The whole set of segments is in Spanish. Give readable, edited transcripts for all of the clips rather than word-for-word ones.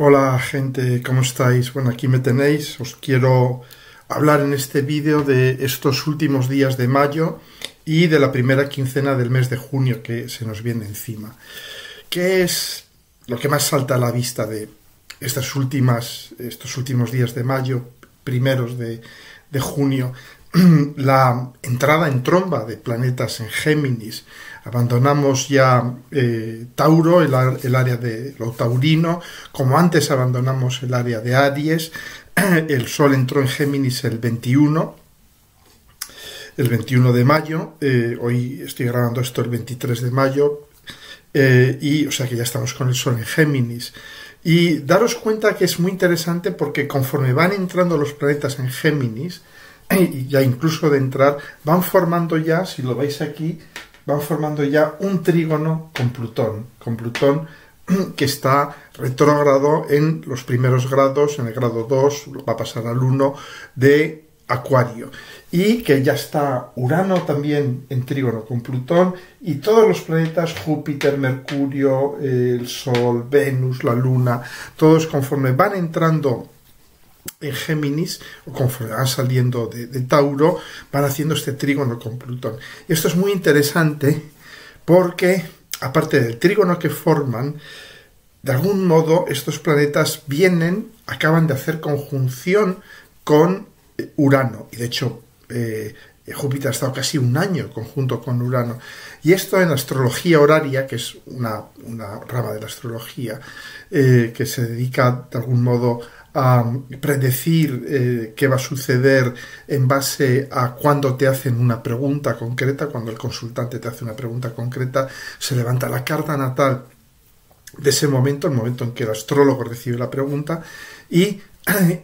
Hola gente, ¿cómo estáis? Bueno, aquí me tenéis. Os quiero hablar en este vídeo de estos últimos días de mayo y de la primera quincena del mes de junio que se nos viene encima. ¿Qué es lo que más salta a la vista de estos últimos días de mayo, primeros de junio? La entrada en tromba de planetas en Géminis. Abandonamos ya Tauro, el área de lo taurino, como antes abandonamos el área de Aries. El Sol entró en Géminis el 21 de mayo, hoy estoy grabando esto el 23 de mayo, o sea que ya estamos con el Sol en Géminis. Y daros cuenta que es muy interesante porque conforme van entrando los planetas en Géminis, y ya incluso de entrar, van formando ya, si lo veis aquí, van formando ya un trígono con Plutón que está retrógrado en los primeros grados, en el grado 2, va a pasar al 1 de Acuario, y que ya está Urano también en trígono con Plutón, y todos los planetas, Júpiter, Mercurio, el Sol, Venus, la Luna, todos conforme van entrando en Géminis, o conforme van saliendo de Tauro, van haciendo este trígono con Plutón. Y esto es muy interesante porque, aparte del trígono que forman, de algún modo estos planetas acaban de hacer conjunción con Urano. Y de hecho, Júpiter ha estado casi un año conjunto con Urano. Y esto en astrología horaria, que es una rama de la astrología, que se dedica de algún modo a predecir qué va a suceder en base a cuando te hacen una pregunta concreta. Cuando el consultante te hace una pregunta concreta, se levanta la carta natal de ese momento, el momento en que el astrólogo recibe la pregunta, y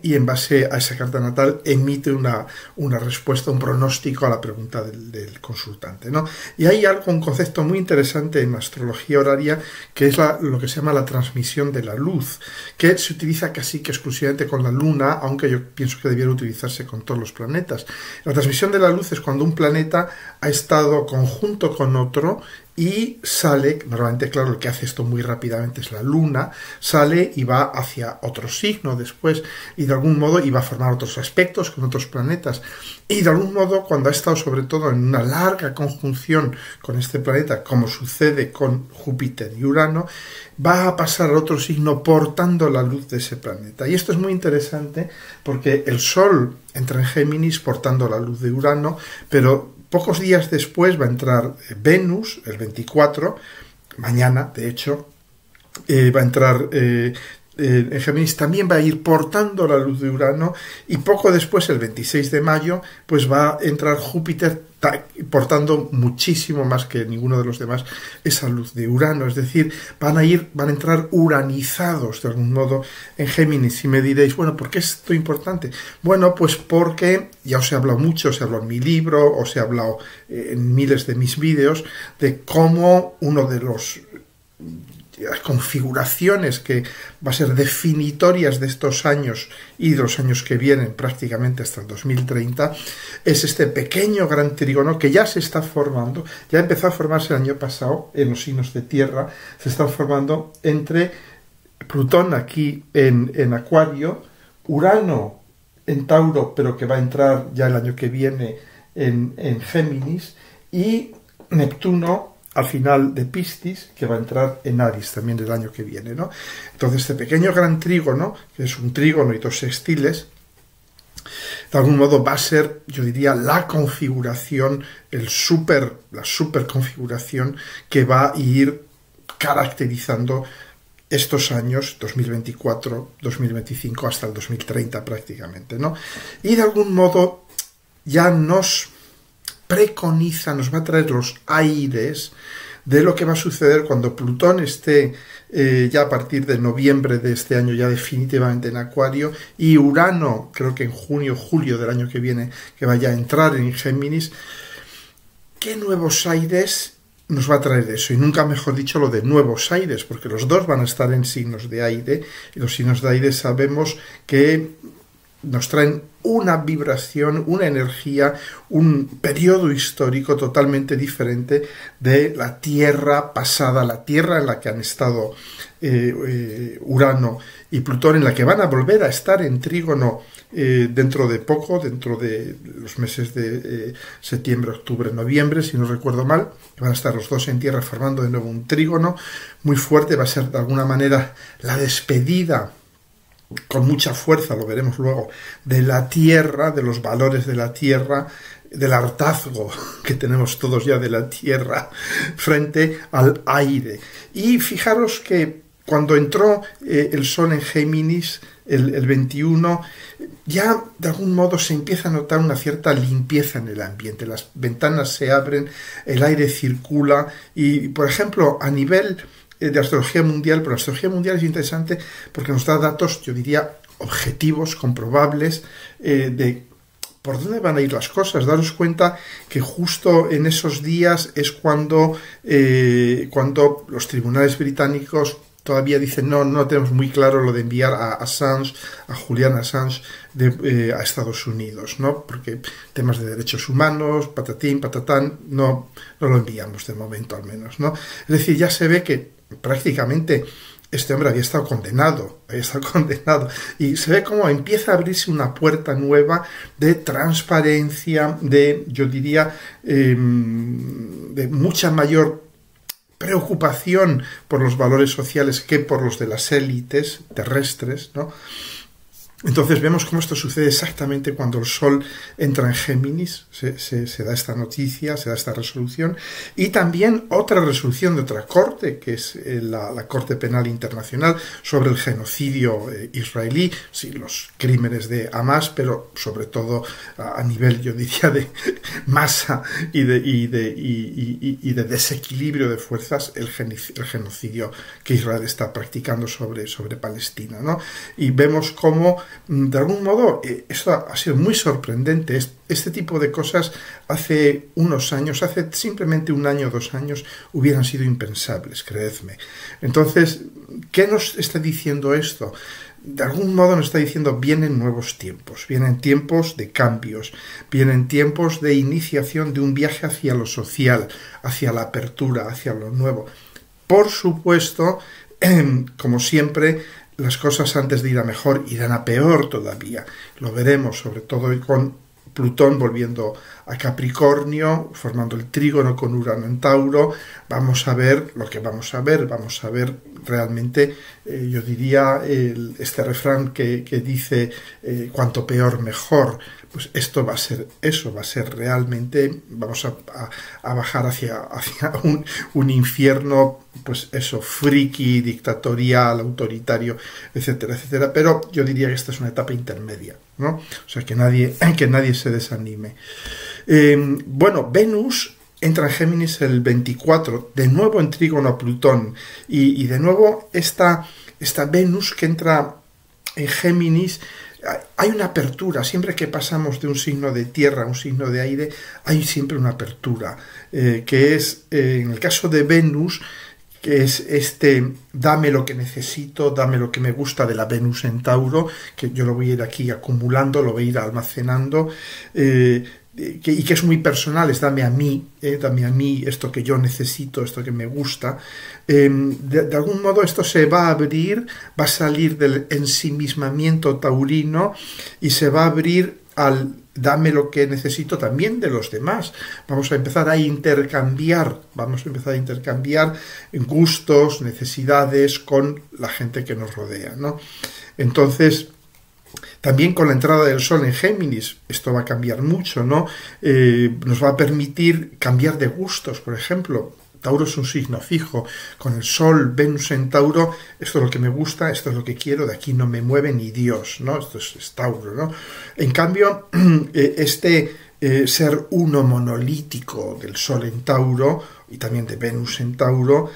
en base a esa carta natal emite una respuesta, un pronóstico a la pregunta del consultante, ¿no? Y hay un concepto muy interesante en astrología horaria, que es lo que se llama la transmisión de la luz, que se utiliza casi que exclusivamente con la Luna, aunque yo pienso que debiera utilizarse con todos los planetas. La transmisión de la luz es cuando un planeta ha estado conjunto con otro y sale, normalmente, claro, el que hace esto muy rápidamente es la Luna, sale y va hacia otro signo después, y de algún modo iba a formar otros aspectos con otros planetas, y de algún modo cuando ha estado sobre todo en una larga conjunción con este planeta, como sucede con Júpiter y Urano, va a pasar a otro signo portando la luz de ese planeta. Y esto es muy interesante porque el Sol entra en Géminis portando la luz de Urano, pero pocos días después va a entrar Venus, el 24, mañana de hecho, va a entrar en Géminis, también va a ir portando la luz de Urano, y poco después, el 26 de mayo, pues va a entrar Júpiter portando muchísimo más que ninguno de los demás esa luz de Urano. Es decir, van a entrar uranizados de algún modo en Géminis. Y me diréis, bueno, ¿por qué es esto importante? Bueno, pues porque ya os he hablado mucho, os he hablado en mi libro, os he hablado en miles de mis vídeos de cómo uno de las configuraciones que va a ser definitorias de estos años y de los años que vienen prácticamente hasta el 2030 es este pequeño gran trígono que ya se está formando, ya empezó a formarse el año pasado en los signos de tierra, se está formando entre Plutón aquí en Acuario, Urano en Tauro, pero que va a entrar ya el año que viene en Géminis, y Neptuno al final de Piscis, que va a entrar en Aries también el año que viene, ¿no? Entonces, este pequeño gran trígono, que es un trígono y dos sextiles, de algún modo va a ser, yo diría, la configuración, la super configuración que va a ir caracterizando estos años, 2024, 2025, hasta el 2030 prácticamente, ¿no? Y de algún modo ya nos preconiza, nos va a traer los aires de lo que va a suceder cuando Plutón esté ya a partir de noviembre de este año ya definitivamente en Acuario, y Urano creo que en junio, julio del año que viene, que vaya a entrar en Géminis. ¿Qué nuevos aires nos va a traer eso? Y nunca mejor dicho lo de nuevos aires, porque los dos van a estar en signos de aire, y los signos de aire sabemos que nos traen una vibración, una energía, un periodo histórico totalmente diferente de la Tierra pasada, la Tierra en la que han estado Urano y Plutón, en la que van a volver a estar en trígono dentro de poco, dentro de los meses de septiembre, octubre, noviembre, si no recuerdo mal, van a estar los dos en Tierra formando de nuevo un trígono muy fuerte. Va a ser de alguna manera la despedida con mucha fuerza, lo veremos luego, de la Tierra, de los valores de la Tierra, del hartazgo que tenemos todos ya de la Tierra frente al aire. Y fijaros que cuando entró el Sol en Géminis, el 21, ya de algún modo se empieza a notar una cierta limpieza en el ambiente. Las ventanas se abren, el aire circula y, por ejemplo, a nivel de astrología mundial, pero la astrología mundial es interesante porque nos da datos, yo diría, objetivos, comprobables, de por dónde van a ir las cosas. Daros cuenta que justo en esos días es cuando los tribunales británicos todavía dicen no tenemos muy claro lo de enviar a Assange, a Julian Assange a Estados Unidos, ¿no? Porque temas de derechos humanos, patatín, patatán, no lo enviamos de momento al menos, ¿no? Es decir, ya se ve que prácticamente este hombre había estado condenado, y se ve cómo empieza a abrirse una puerta nueva de transparencia, de, yo diría, de mucha mayor preocupación por los valores sociales que por los de las élites terrestres, ¿no? Entonces vemos cómo esto sucede exactamente cuando el Sol entra en Géminis, se da esta noticia, se da esta resolución, y también otra resolución de otra corte, que es la Corte Penal Internacional sobre el genocidio israelí, sí, los crímenes de Hamas, pero sobre todo a nivel, yo diría, de masa y de desequilibrio de fuerzas, el genocidio que Israel está practicando sobre Palestina, ¿no? Y vemos cómo de algún modo esto ha sido muy sorprendente. Este tipo de cosas hace unos años, hace simplemente un año o 2 años, hubieran sido impensables, creedme. Entonces, ¿qué nos está diciendo esto? De algún modo nos está diciendo vienen nuevos tiempos, vienen tiempos de cambios, vienen tiempos de iniciación de un viaje hacia lo social, hacia la apertura, hacia lo nuevo. Por supuesto, como siempre, las cosas antes de ir a mejor irán a peor todavía. Lo veremos, sobre todo con Plutón volviendo a Capricornio, formando el trígono con Urano en Tauro. Vamos a ver lo que vamos a ver realmente, yo diría, este refrán que dice cuanto peor mejor. Pues esto va a ser eso, va a ser realmente, vamos a bajar hacia un infierno, pues eso, friki, dictatorial, autoritario, etcétera, etcétera. Pero yo diría que esta es una etapa intermedia, ¿no? O sea, que nadie se desanime. Bueno, Venus entra en Géminis el 24, de nuevo en trígono a Plutón, y de nuevo esta Venus que entra en Géminis. Hay una apertura, siempre que pasamos de un signo de tierra a un signo de aire, hay siempre una apertura, que es, en el caso de Venus, que es dame lo que necesito, dame lo que me gusta de la Venus en Tauro, que yo lo voy a ir aquí acumulando, lo voy a ir almacenando, y que es muy personal, es dame a mí esto que yo necesito, esto que me gusta. De algún modo esto se va a abrir, va a salir del ensimismamiento taurino y se va a abrir al dame lo que necesito también de los demás. Vamos a empezar a intercambiar gustos, necesidades con la gente que nos rodea, ¿no? Entonces, también con la entrada del Sol en Géminis, esto va a cambiar mucho, ¿no? Nos va a permitir cambiar de gustos, por ejemplo. Tauro es un signo fijo, con el Sol, Venus en Tauro, esto es lo que me gusta, esto es lo que quiero, de aquí no me mueve ni Dios, ¿no? Esto es Tauro, ¿no? En cambio, ser uno monolítico del Sol en Tauro y también de Venus en Tauro,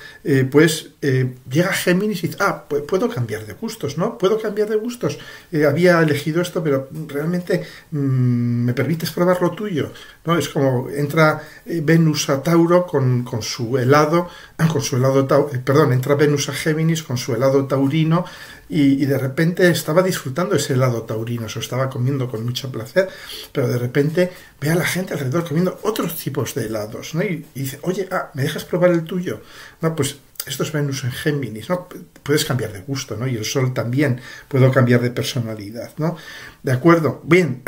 pues llega Géminis y dice, pues puedo cambiar de gustos, ¿no? Puedo cambiar de gustos. Había elegido esto, pero realmente me permites probar lo tuyo, ¿no? Es como entra Venus a Tauro con su helado, entra Venus a Géminis con su helado taurino, y de repente estaba disfrutando ese helado taurino, se lo estaba comiendo con mucho placer, pero de repente ve a la gente alrededor comiendo otros tipos de helados, ¿no? Y dice, oye, ¿me dejas probar el tuyo? No, pues esto es Venus en Géminis, ¿no? Puedes cambiar de gusto, ¿no? Y el Sol también, puedo cambiar de personalidad, ¿no? De acuerdo, bien,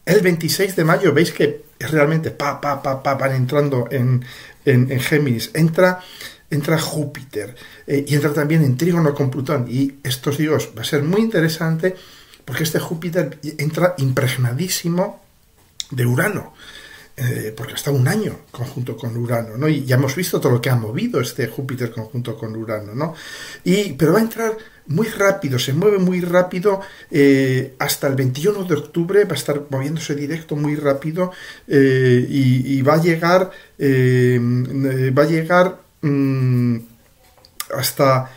el 26 de mayo veis que realmente van entrando en Géminis, entra Júpiter y entra también en trígono con Plutón, y esto os digo, va a ser muy interesante porque este Júpiter entra impregnadísimo de Urano, porque está un año conjunto con Urano, ¿no? Y ya hemos visto todo lo que ha movido este Júpiter conjunto con Urano, ¿no? Pero va a entrar muy rápido, se mueve muy rápido, hasta el 21 de octubre va a estar moviéndose directo muy rápido, y va a llegar hasta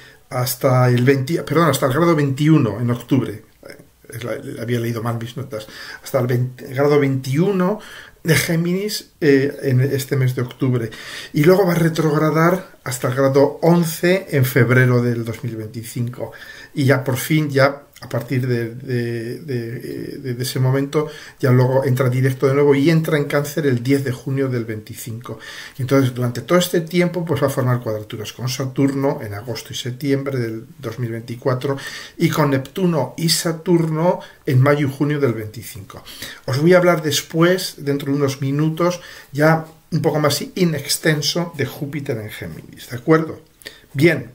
el grado 21 en octubre. Había leído mal mis notas. Hasta el grado 21 de Géminis en este mes de octubre. Y luego va a retrogradar hasta el grado 11 en febrero del 2025. Y ya por fin, a partir de ese momento, ya luego entra directo de nuevo y entra en Cáncer el 10 de junio del 25. Y entonces, durante todo este tiempo, pues va a formar cuadraturas con Saturno en agosto y septiembre del 2024 y con Neptuno y Saturno en mayo y junio del 25. Os voy a hablar después, dentro de unos minutos, ya un poco más in extenso de Júpiter en Géminis, ¿de acuerdo? Bien.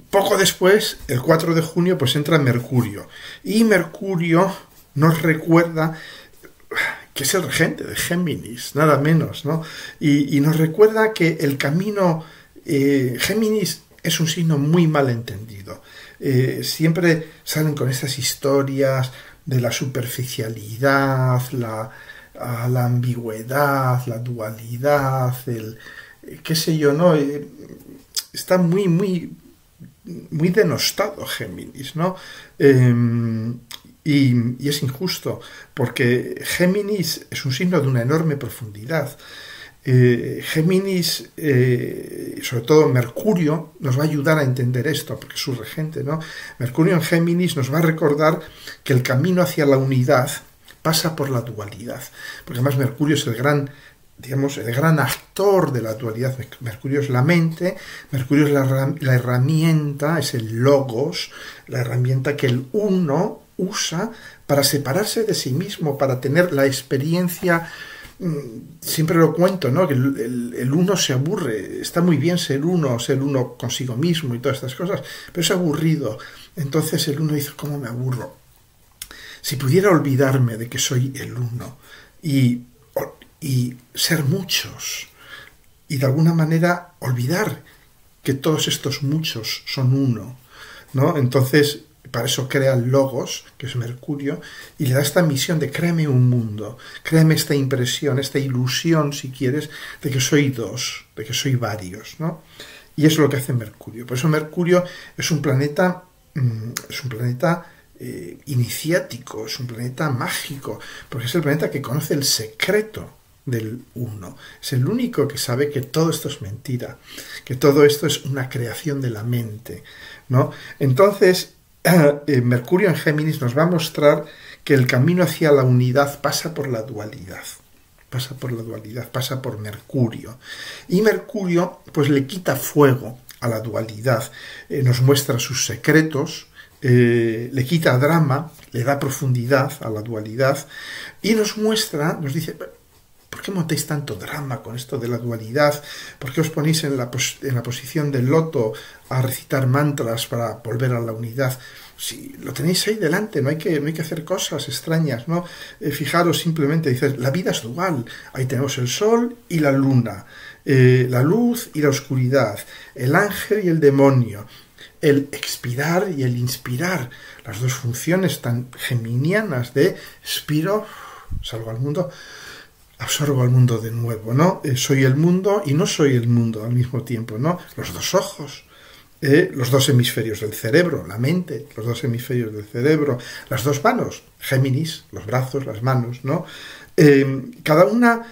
Poco después, el 4 de junio, pues entra Mercurio. Y Mercurio nos recuerda que es el regente de Géminis, nada menos, ¿no? Y nos recuerda que el camino... Géminis es un signo muy mal entendido. Siempre salen con estas historias de la superficialidad, la ambigüedad, la dualidad, qué sé yo, ¿no? Está muy denostado Géminis, ¿no? Y es injusto, porque Géminis es un signo de una enorme profundidad. Géminis, sobre todo Mercurio, nos va a ayudar a entender esto, porque es su regente, ¿no? Mercurio en Géminis nos va a recordar que el camino hacia la unidad pasa por la dualidad, porque además Mercurio es el gran actor de la dualidad. Mercurio es la mente, Mercurio es la herramienta, es el logos, la herramienta que el uno usa para separarse de sí mismo, para tener la experiencia. Siempre lo cuento, ¿no? Que el uno se aburre, está muy bien ser uno consigo mismo y todas estas cosas, pero es aburrido. Entonces el uno dice, ¿cómo me aburro? Si pudiera olvidarme de que soy el uno y ser muchos, y de alguna manera olvidar que todos estos muchos son uno, ¿no? Entonces, para eso crea el Logos, que es Mercurio, y le da esta misión de créame un mundo, créame esta impresión, esta ilusión, si quieres, de que soy dos, de que soy varios, ¿no? Y eso es lo que hace Mercurio. Por eso Mercurio es un planeta iniciático, es un planeta mágico, porque es el planeta que conoce el secreto del uno. Es el único que sabe que todo esto es mentira, que todo esto es una creación de la mente, ¿no? Entonces, Mercurio en Géminis nos va a mostrar que el camino hacia la unidad pasa por la dualidad. Pasa por Mercurio. Y Mercurio, pues le quita fuego a la dualidad, nos muestra sus secretos, le quita drama, le da profundidad a la dualidad y nos dice, ¿por qué montáis tanto drama con esto de la dualidad? ¿Por qué os ponéis en la posición del loto a recitar mantras para volver a la unidad? Si lo tenéis ahí delante, no hay que hacer cosas extrañas, ¿no? Fijaros simplemente, dices, la vida es dual. Ahí tenemos el sol y la luna, la luz y la oscuridad, el ángel y el demonio, el expirar y el inspirar, las dos funciones tan geminianas de expiro, salgo al mundo, absorbo al mundo de nuevo, ¿no? Soy el mundo y no soy el mundo al mismo tiempo, ¿no? Los dos ojos, los dos hemisferios del cerebro, la mente, los dos hemisferios del cerebro, las dos manos, Géminis, los brazos, las manos, ¿no? Cada una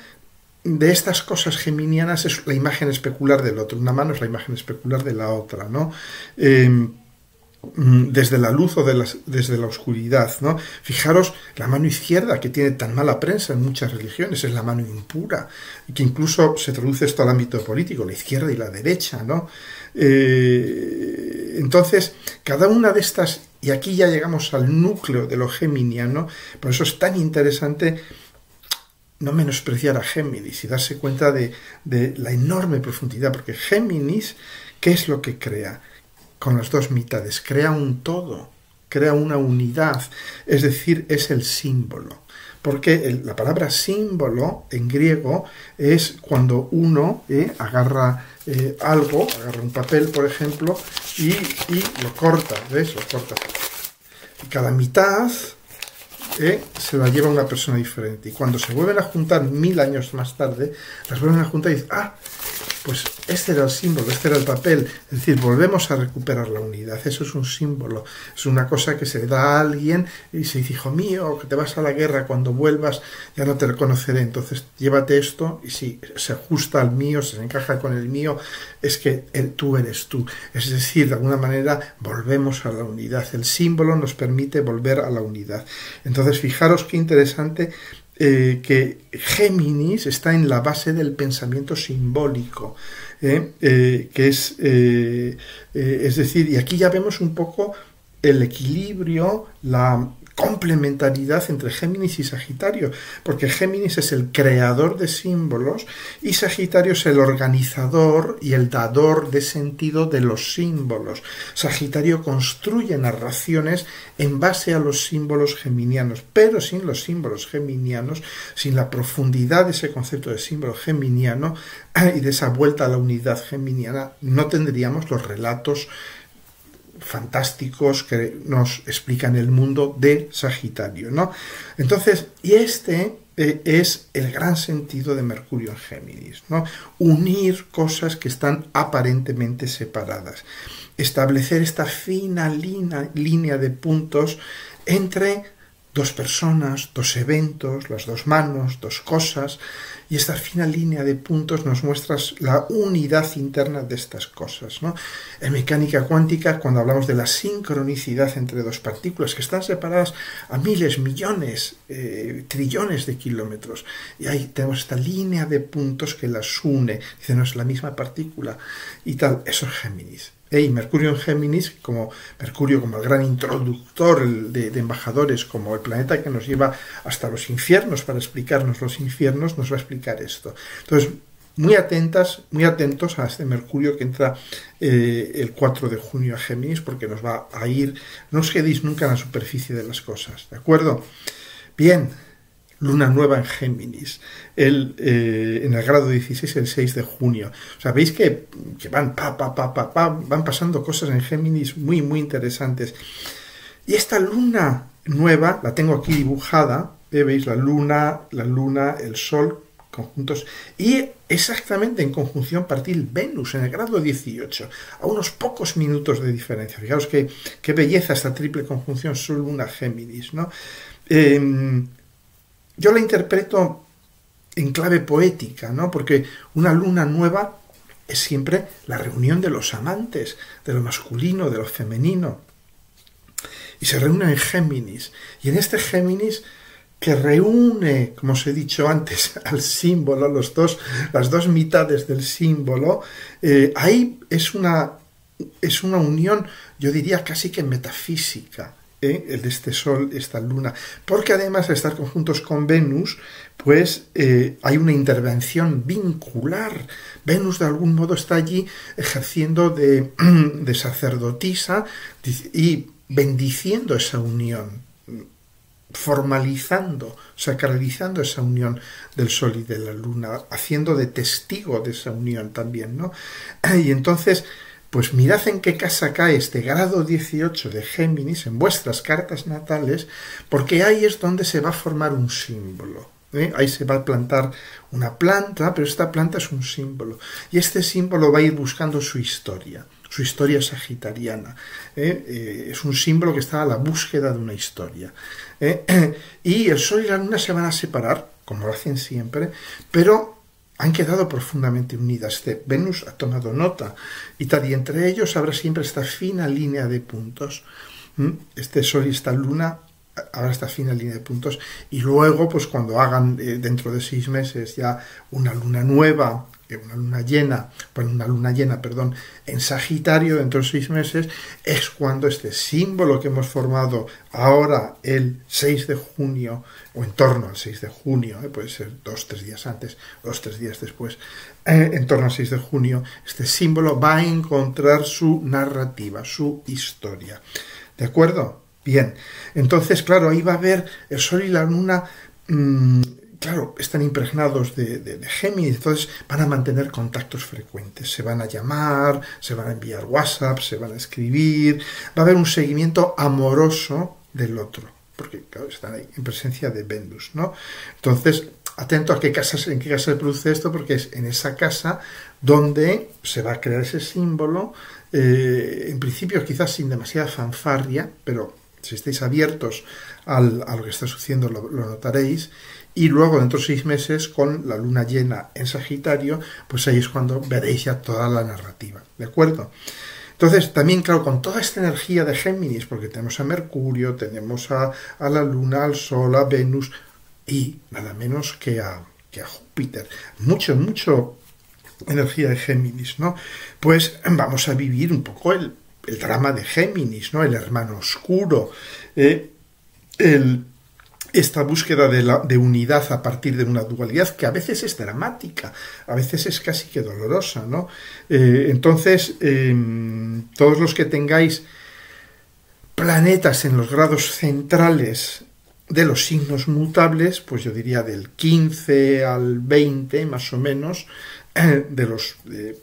de estas cosas geminianas es la imagen especular del otro. Una mano es la imagen especular de la otra, ¿no? Desde la luz o desde la oscuridad, ¿no? Fijaros, la mano izquierda, que tiene tan mala prensa en muchas religiones, es la mano impura, que incluso se traduce esto al ámbito político, la izquierda y la derecha, ¿no? Entonces, cada una de estas, y aquí ya llegamos al núcleo de lo geminiano, por eso es tan interesante no menospreciar a Géminis y darse cuenta de la enorme profundidad, porque Géminis, ¿qué es lo que crea? Con las dos mitades, crea un todo, crea una unidad, es decir, es el símbolo. Porque la palabra símbolo en griego es cuando uno agarra algo, agarra un papel, por ejemplo, y lo corta, ¿ves? Lo corta. Y cada mitad se la lleva una persona diferente. Y cuando se vuelven a juntar 1000 años más tarde, las vuelven a juntar y dicen, pues este era el símbolo, este era el papel. Es decir, volvemos a recuperar la unidad. Eso es un símbolo. Es una cosa que se le da a alguien y se dice, hijo mío, que te vas a la guerra, cuando vuelvas ya no te reconoceré. Entonces llévate esto y si se ajusta al mío, se encaja con el mío, es que tú eres tú. Es decir, de alguna manera volvemos a la unidad. El símbolo nos permite volver a la unidad. Entonces, fijaros qué interesante que Géminis está en la base del pensamiento simbólico, que es decir, y aquí ya vemos un poco el equilibrio, la complementariedad entre Géminis y Sagitario, porque Géminis es el creador de símbolos y Sagitario es el organizador y el dador de sentido de los símbolos. Sagitario construye narraciones en base a los símbolos geminianos, pero sin los símbolos geminianos, sin la profundidad de ese concepto de símbolo geminiano y de esa vuelta a la unidad geminiana, no tendríamos los relatos fantásticos que nos explican el mundo de Sagitario, ¿no? Entonces, y este es el gran sentido de Mercurio en Géminis, ¿no? Unir cosas que están aparentemente separadas, establecer esta fina línea de puntos entre dos personas, dos eventos, las dos manos, dos cosas, y esta fina línea de puntos nos muestra la unidad interna de estas cosas, ¿no? En mecánica cuántica, cuando hablamos de la sincronicidad entre dos partículas que están separadas a miles, millones, trillones de kilómetros, y ahí tenemos esta línea de puntos que las une, dice, no es la misma partícula, y tal, eso es Géminis. Y Mercurio en Géminis, como Mercurio como el gran introductor de embajadores, como el planeta que nos lleva hasta los infiernos para explicarnos los infiernos, nos va a explicar esto. Entonces, muy atentos a este Mercurio que entra el 4 de junio a Géminis, porque nos va a ir, no os quedéis nunca en la superficie de las cosas, ¿de acuerdo? Bien, luna nueva en Géminis, en el grado 16, el 6 de junio. O sea, veis que van van pasando cosas en Géminis muy, muy interesantes. Y esta luna nueva, la tengo aquí dibujada, veis la luna, el sol, conjuntos, y exactamente en conjunción partil Venus en el grado 18, a unos pocos minutos de diferencia. Fijaos qué belleza esta triple conjunción Sol, Luna, Géminis, ¿no? Yo la interpreto en clave poética, ¿no? Porque una luna nueva es siempre la reunión de los amantes, de lo masculino, de lo femenino. Y se reúnen en Géminis. Y en este Géminis que reúne, como os he dicho antes, al símbolo, las dos mitades del símbolo, ahí es una unión, yo diría casi que metafísica, el de este Sol, esta Luna, porque además de estar conjuntos con Venus, pues hay una intervención vincular. Venus de algún modo está allí ejerciendo de sacerdotisa y bendiciendo esa unión, formalizando, sacralizando esa unión del Sol y de la Luna, haciendo de testigo de esa unión también, ¿no? Y entonces, pues mirad en qué casa cae este grado 18 de Géminis en vuestras cartas natales, porque ahí es donde se va a formar un símbolo, Ahí se va a plantar una planta, pero esta planta es un símbolo. Y este símbolo va a ir buscando su historia sagitariana. Es un símbolo que está a la búsqueda de una historia. Y el Sol y la Luna se van a separar, como lo hacen siempre, pero han quedado profundamente unidas. Venus ha tomado nota y tal, y entre ellos habrá siempre esta fina línea de puntos. Este Sol y esta Luna habrá esta fina línea de puntos, y luego, pues cuando hagan dentro de 6 meses ya una luna nueva, una luna llena, en Sagitario dentro de 6 meses, es cuando este símbolo que hemos formado ahora el 6 de junio, o en torno al 6 de junio, puede ser 2-3 días antes, 2-3 días después, en torno al 6 de junio, este símbolo va a encontrar su narrativa, su historia. ¿De acuerdo? Bien, entonces, claro, ahí va a haber el Sol y la Luna, claro, están impregnados de Géminis, entonces van a mantener contactos frecuentes, se van a llamar, se van a enviar WhatsApp, se van a escribir, va a haber un seguimiento amoroso del otro, porque, claro, están ahí en presencia de Venus, ¿no? Entonces, atento a en qué casa se produce esto, porque es en esa casa donde se va a crear ese símbolo, en principio quizás sin demasiada fanfarria, pero si estáis abiertos a lo que está sucediendo lo notaréis, y luego dentro de 6 meses con la luna llena en Sagitario, pues ahí es cuando veréis ya toda la narrativa, ¿de acuerdo? Entonces también, claro, con toda esta energía de Géminis, porque tenemos a Mercurio, tenemos a la Luna, al Sol, a Venus y nada menos que a Júpiter, mucho energía de Géminis, ¿no? Pues vamos a vivir un poco el drama de Géminis, ¿no? El hermano oscuro, esta búsqueda de unidad a partir de una dualidad que a veces es dramática, a veces es casi que dolorosa, ¿no? Entonces, todos los que tengáis planetas en los grados centrales de los signos mutables, pues yo diría del 15 al 20 más o menos, de los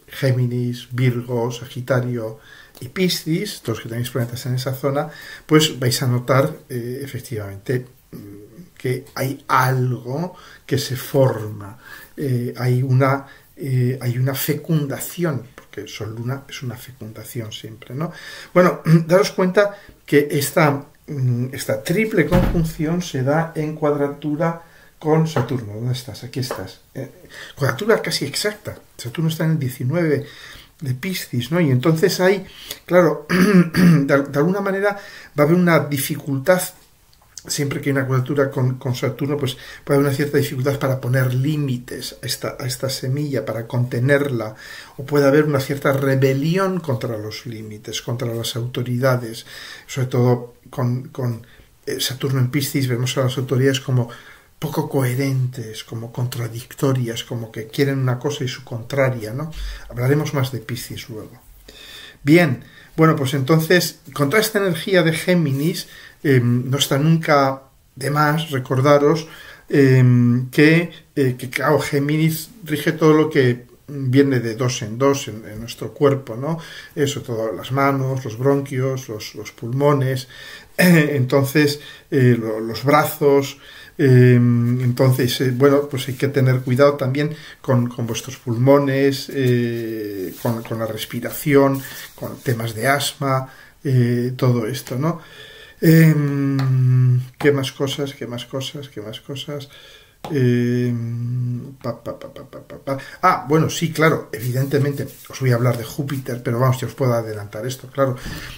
Géminis, Virgo, Sagitario y Piscis, todos los que tenéis planetas en esa zona, pues vais a notar efectivamente que hay algo que se forma, hay una fecundación, porque Sol-Luna es una fecundación siempre, ¿no? Bueno, daros cuenta que esta triple conjunción se da en cuadratura con Saturno. ¿Dónde estás? Aquí estás. Cuadratura casi exacta. Saturno está en el 19 de Piscis, ¿no? Y entonces hay, claro, de alguna manera va a haber una dificultad. Siempre que hay una cuadratura con Saturno, pues puede haber una cierta dificultad para poner límites a esta semilla, para contenerla, o puede haber una cierta rebelión contra los límites, contra las autoridades, sobre todo con Saturno en Piscis. Vemos a las autoridades como poco coherentes, como contradictorias, como que quieren una cosa y su contraria, ¿no? Hablaremos más de Piscis luego. Bien, bueno, pues entonces, con toda esta energía de Géminis, no está nunca de más recordaros que claro, Géminis rige todo lo que viene de 2 en 2 en nuestro cuerpo, ¿no? Eso, todo, las manos, los bronquios, los pulmones, entonces los brazos. Entonces, bueno, pues hay que tener cuidado también con vuestros pulmones, con la respiración, con temas de asma, todo esto, ¿no? ¿Qué más cosas? Bueno, sí, claro, evidentemente os voy a hablar de Júpiter, pero vamos, ya os puedo adelantar esto, claro,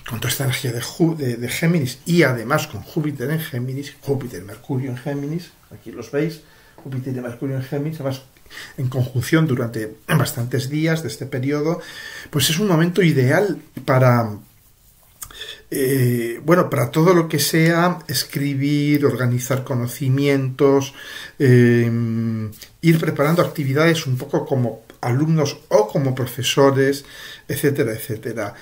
con toda esta energía de Géminis, y además con Júpiter en Géminis, Júpiter y Mercurio en Géminis, aquí los veis, Júpiter y Mercurio en Géminis, además en conjunción durante bastantes días de este periodo, pues es un momento ideal para todo lo que sea escribir, organizar conocimientos, ir preparando actividades un poco como alumnos o como profesores, etcétera, etcétera.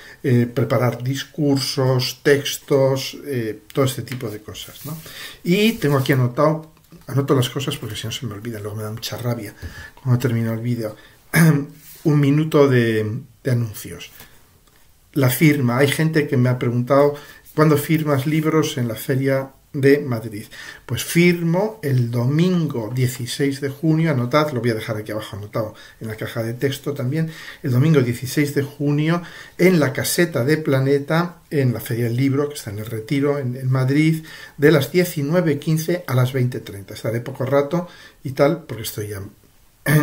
Preparar discursos, textos, todo este tipo de cosas, ¿no? Y tengo aquí anoto las cosas porque si no se me olvidan, luego me da mucha rabia cuando termino el vídeo. Un minuto de anuncios. La firma. Hay gente que me ha preguntado ¿cuándo firmas libros en la feria de Madrid. Pues firmo el domingo 16 de junio, anotad, lo voy a dejar aquí abajo anotado en la caja de texto también, el domingo 16 de junio en la Caseta de Planeta, en la Feria del Libro, que está en el Retiro, en Madrid, de las 19:15 a las 20:30. Estaré poco rato y tal, porque estoy ya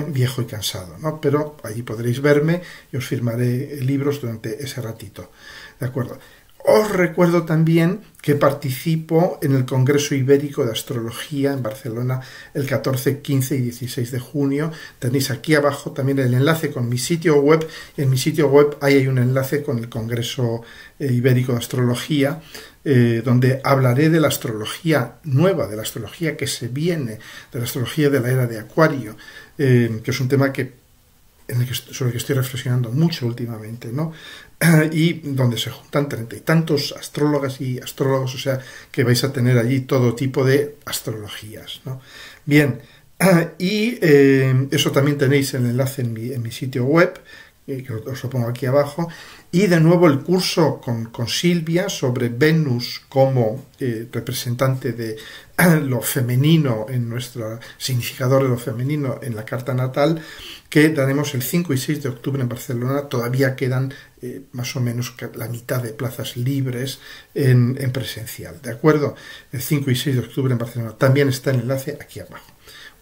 viejo y cansado, ¿no? Pero allí podréis verme y os firmaré libros durante ese ratito, ¿de acuerdo? Os recuerdo también que participo en el Congreso Ibérico de Astrología en Barcelona el 14, 15 y 16 de junio. Tenéis aquí abajo también el enlace con mi sitio web. En mi sitio web ahí hay un enlace con el Congreso Ibérico de Astrología, donde hablaré de la astrología nueva, de la astrología que se viene, de la astrología de la era de Acuario, que es un tema sobre el que estoy reflexionando mucho últimamente, ¿no? Y donde se juntan 30 y tantos astrólogas y astrólogos, o sea que vais a tener allí todo tipo de astrologías, ¿no? Bien, y eso también tenéis el enlace en mi sitio web, que os lo pongo aquí abajo, y de nuevo el curso con Silvia sobre Venus como representante de lo femenino en nuestro significador de lo femenino en la carta natal, que daremos el 5 y 6 de octubre en Barcelona. Todavía quedan más o menos la mitad de plazas libres en presencial, ¿de acuerdo? El 5 y 6 de octubre en Barcelona. También está el enlace aquí abajo.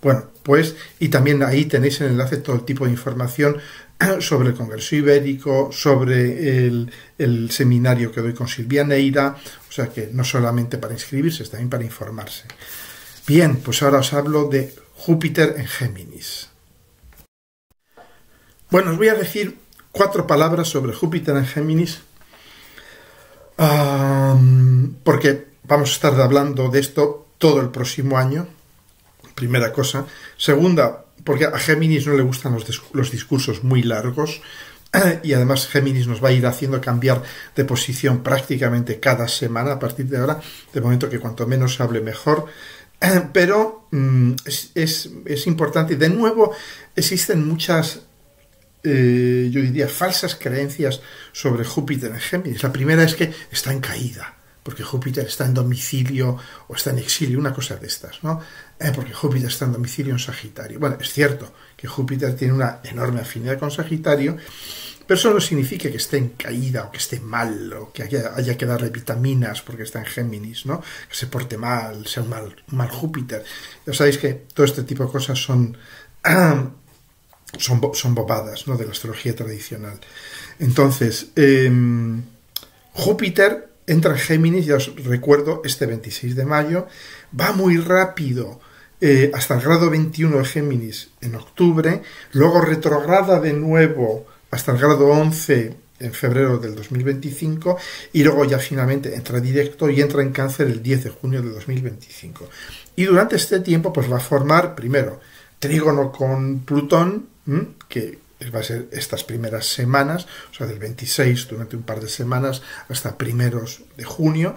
Bueno, pues, y también ahí tenéis en el enlace todo tipo de información sobre el Congreso Ibérico, sobre el seminario que doy con Silvia Neira, o sea que no solamente para inscribirse, es también para informarse. Bien, pues ahora os hablo de Júpiter en Géminis. Bueno, os voy a decir 4 palabras sobre Júpiter en Géminis, porque vamos a estar hablando de esto todo el próximo año, primera cosa. Segunda, porque a Géminis no le gustan los discursos muy largos, y además Géminis nos va a ir haciendo cambiar de posición prácticamente cada semana a partir de ahora, de momento que cuanto menos se hable mejor. Pero es importante, y de nuevo existen muchas yo diría falsas creencias sobre Júpiter en Géminis. La primera es que está en caída, porque Júpiter está en domicilio o está en exilio, una cosa de estas, ¿no? Porque Júpiter está en domicilio en Sagitario. Bueno, es cierto que Júpiter tiene una enorme afinidad con Sagitario, pero eso no significa que esté en caída o que esté mal o que haya que darle vitaminas porque está en Géminis, ¿no? Que se porte mal, sea un mal Júpiter. Ya sabéis que todo este tipo de cosas son bobadas, ¿no? De la astrología tradicional. Entonces, Júpiter entra en Géminis, ya os recuerdo, este 26 de mayo, va muy rápido hasta el grado 21 de Géminis en octubre, luego retrograda de nuevo hasta el grado 11 en febrero del 2025, y luego ya finalmente entra directo y entra en Cáncer el 10 de junio de 2025. Y durante este tiempo pues va a formar, primero, trígono con Plutón, que va a ser estas primeras semanas, o sea, del 26 durante un par de semanas hasta primeros de junio,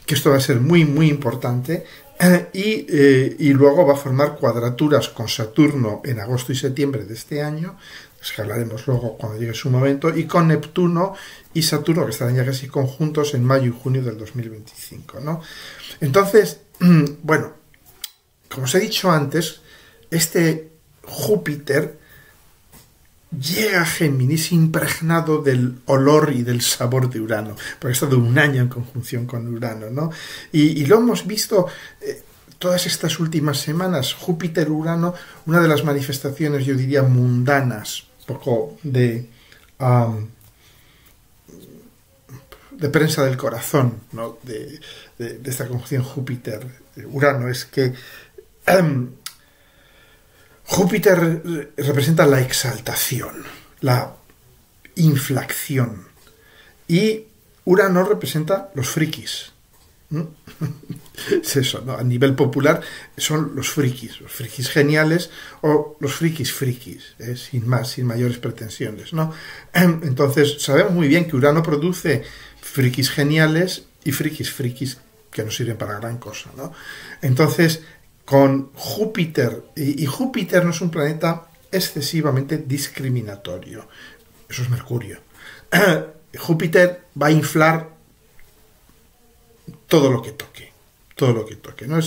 que esto va a ser muy, muy importante, y luego va a formar cuadraturas con Saturno en agosto y septiembre de este año, es que hablaremos luego cuando llegue su momento, y con Neptuno y Saturno, que estarán ya casi conjuntos en mayo y junio del 2025, ¿no? Entonces, bueno, como os he dicho antes, este Júpiter llega a Géminis impregnado del olor y del sabor de Urano, porque ha estado un año en conjunción con Urano, ¿no? Y lo hemos visto todas estas últimas semanas, Júpiter-Urano, una de las manifestaciones, yo diría, mundanas, poco de prensa del corazón, ¿no? de esta conjunción Júpiter-Urano, es que Júpiter representa la exaltación, la inflación, y Urano representa los frikis. Es eso, ¿no? A nivel popular son los frikis geniales o los frikis, sin mayores pretensiones, ¿no? Entonces sabemos muy bien que Urano produce frikis geniales y frikis que no sirven para gran cosa, ¿no? Entonces, con Júpiter, y Júpiter no es un planeta excesivamente discriminatorio, eso es Mercurio. Júpiter va a inflar todo lo que toque, todo lo que toque, ¿no?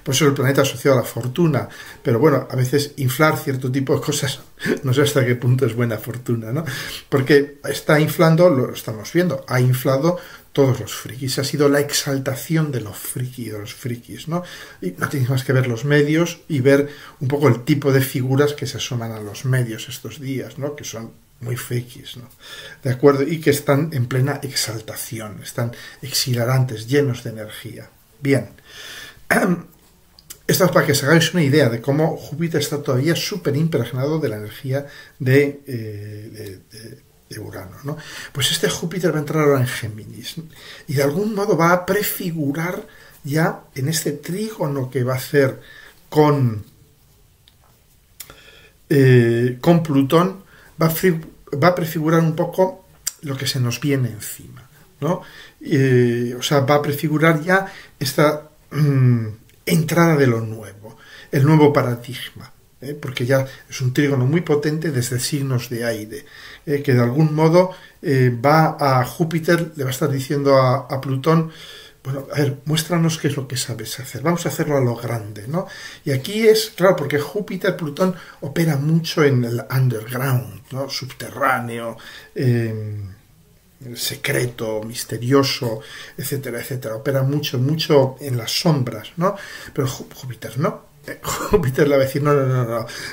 Por eso el planeta asociado a la fortuna, pero bueno, a veces inflar cierto tipo de cosas, no sé hasta qué punto es buena fortuna, ¿no? Porque está inflando, lo estamos viendo, ha inflado todos los frikis, ha sido la exaltación de los frikis, ¿no? Y no tienes más que ver los medios y ver un poco el tipo de figuras que se asoman a los medios estos días, ¿no? Que son muy frikis, ¿no? ¿De acuerdo? Y que están en plena exaltación, están exhilarantes, llenos de energía. Bien. Esto es para que os hagáis una idea de cómo Júpiter está todavía súper impregnado de la energía de Urano, ¿no? Pues este Júpiter va a entrar ahora en Géminis y de algún modo va a prefigurar ya en este trígono que va a hacer con Plutón, va a prefigurar un poco lo que se nos viene encima, ¿no? O sea, va a prefigurar ya esta entrada de lo nuevo, el nuevo paradigma, porque ya es un trígono muy potente desde signos de aire, que de algún modo va a Júpiter, le va a estar diciendo a Plutón, bueno, a ver, muéstranos qué es lo que sabes hacer, vamos a hacerlo a lo grande, ¿no? Y aquí es, claro, porque Júpiter, Plutón opera mucho en el underground, ¿no? Subterráneo, secreto, misterioso, etcétera, etcétera. Opera mucho, mucho en las sombras, ¿no? Pero Júpiter no. Júpiter le va a decir, no.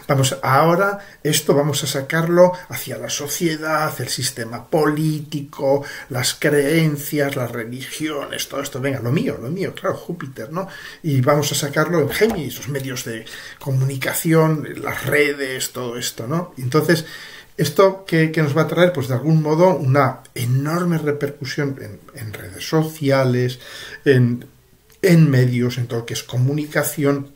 Vamos, ahora esto vamos a sacarlo hacia la sociedad, el sistema político, las creencias, las religiones, todo esto. Venga, lo mío, claro, Júpiter, ¿no? Y vamos a sacarlo en Géminis, los medios de comunicación, las redes, todo esto, ¿no? Entonces, ¿esto qué nos va a traer? Pues de algún modo una enorme repercusión en redes sociales, en medios, en todo lo que es comunicación,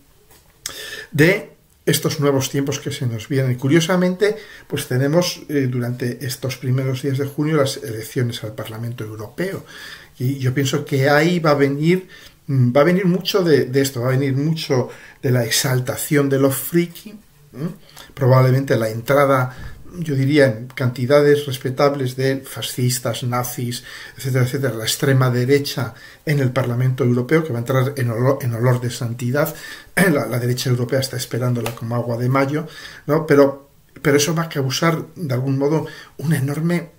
de estos nuevos tiempos que se nos vienen. Y curiosamente, pues tenemos durante estos primeros días de junio las elecciones al Parlamento Europeo. Y yo pienso que ahí va a venir mucho de esto, va a venir mucho de la exaltación de los friki, probablemente la entrada, yo diría, en cantidades respetables de fascistas, nazis, etcétera, etcétera, la extrema derecha en el Parlamento Europeo, que va a entrar en olor de santidad. La derecha europea está esperándola como agua de mayo, ¿no? Pero eso va a causar, de algún modo, una enorme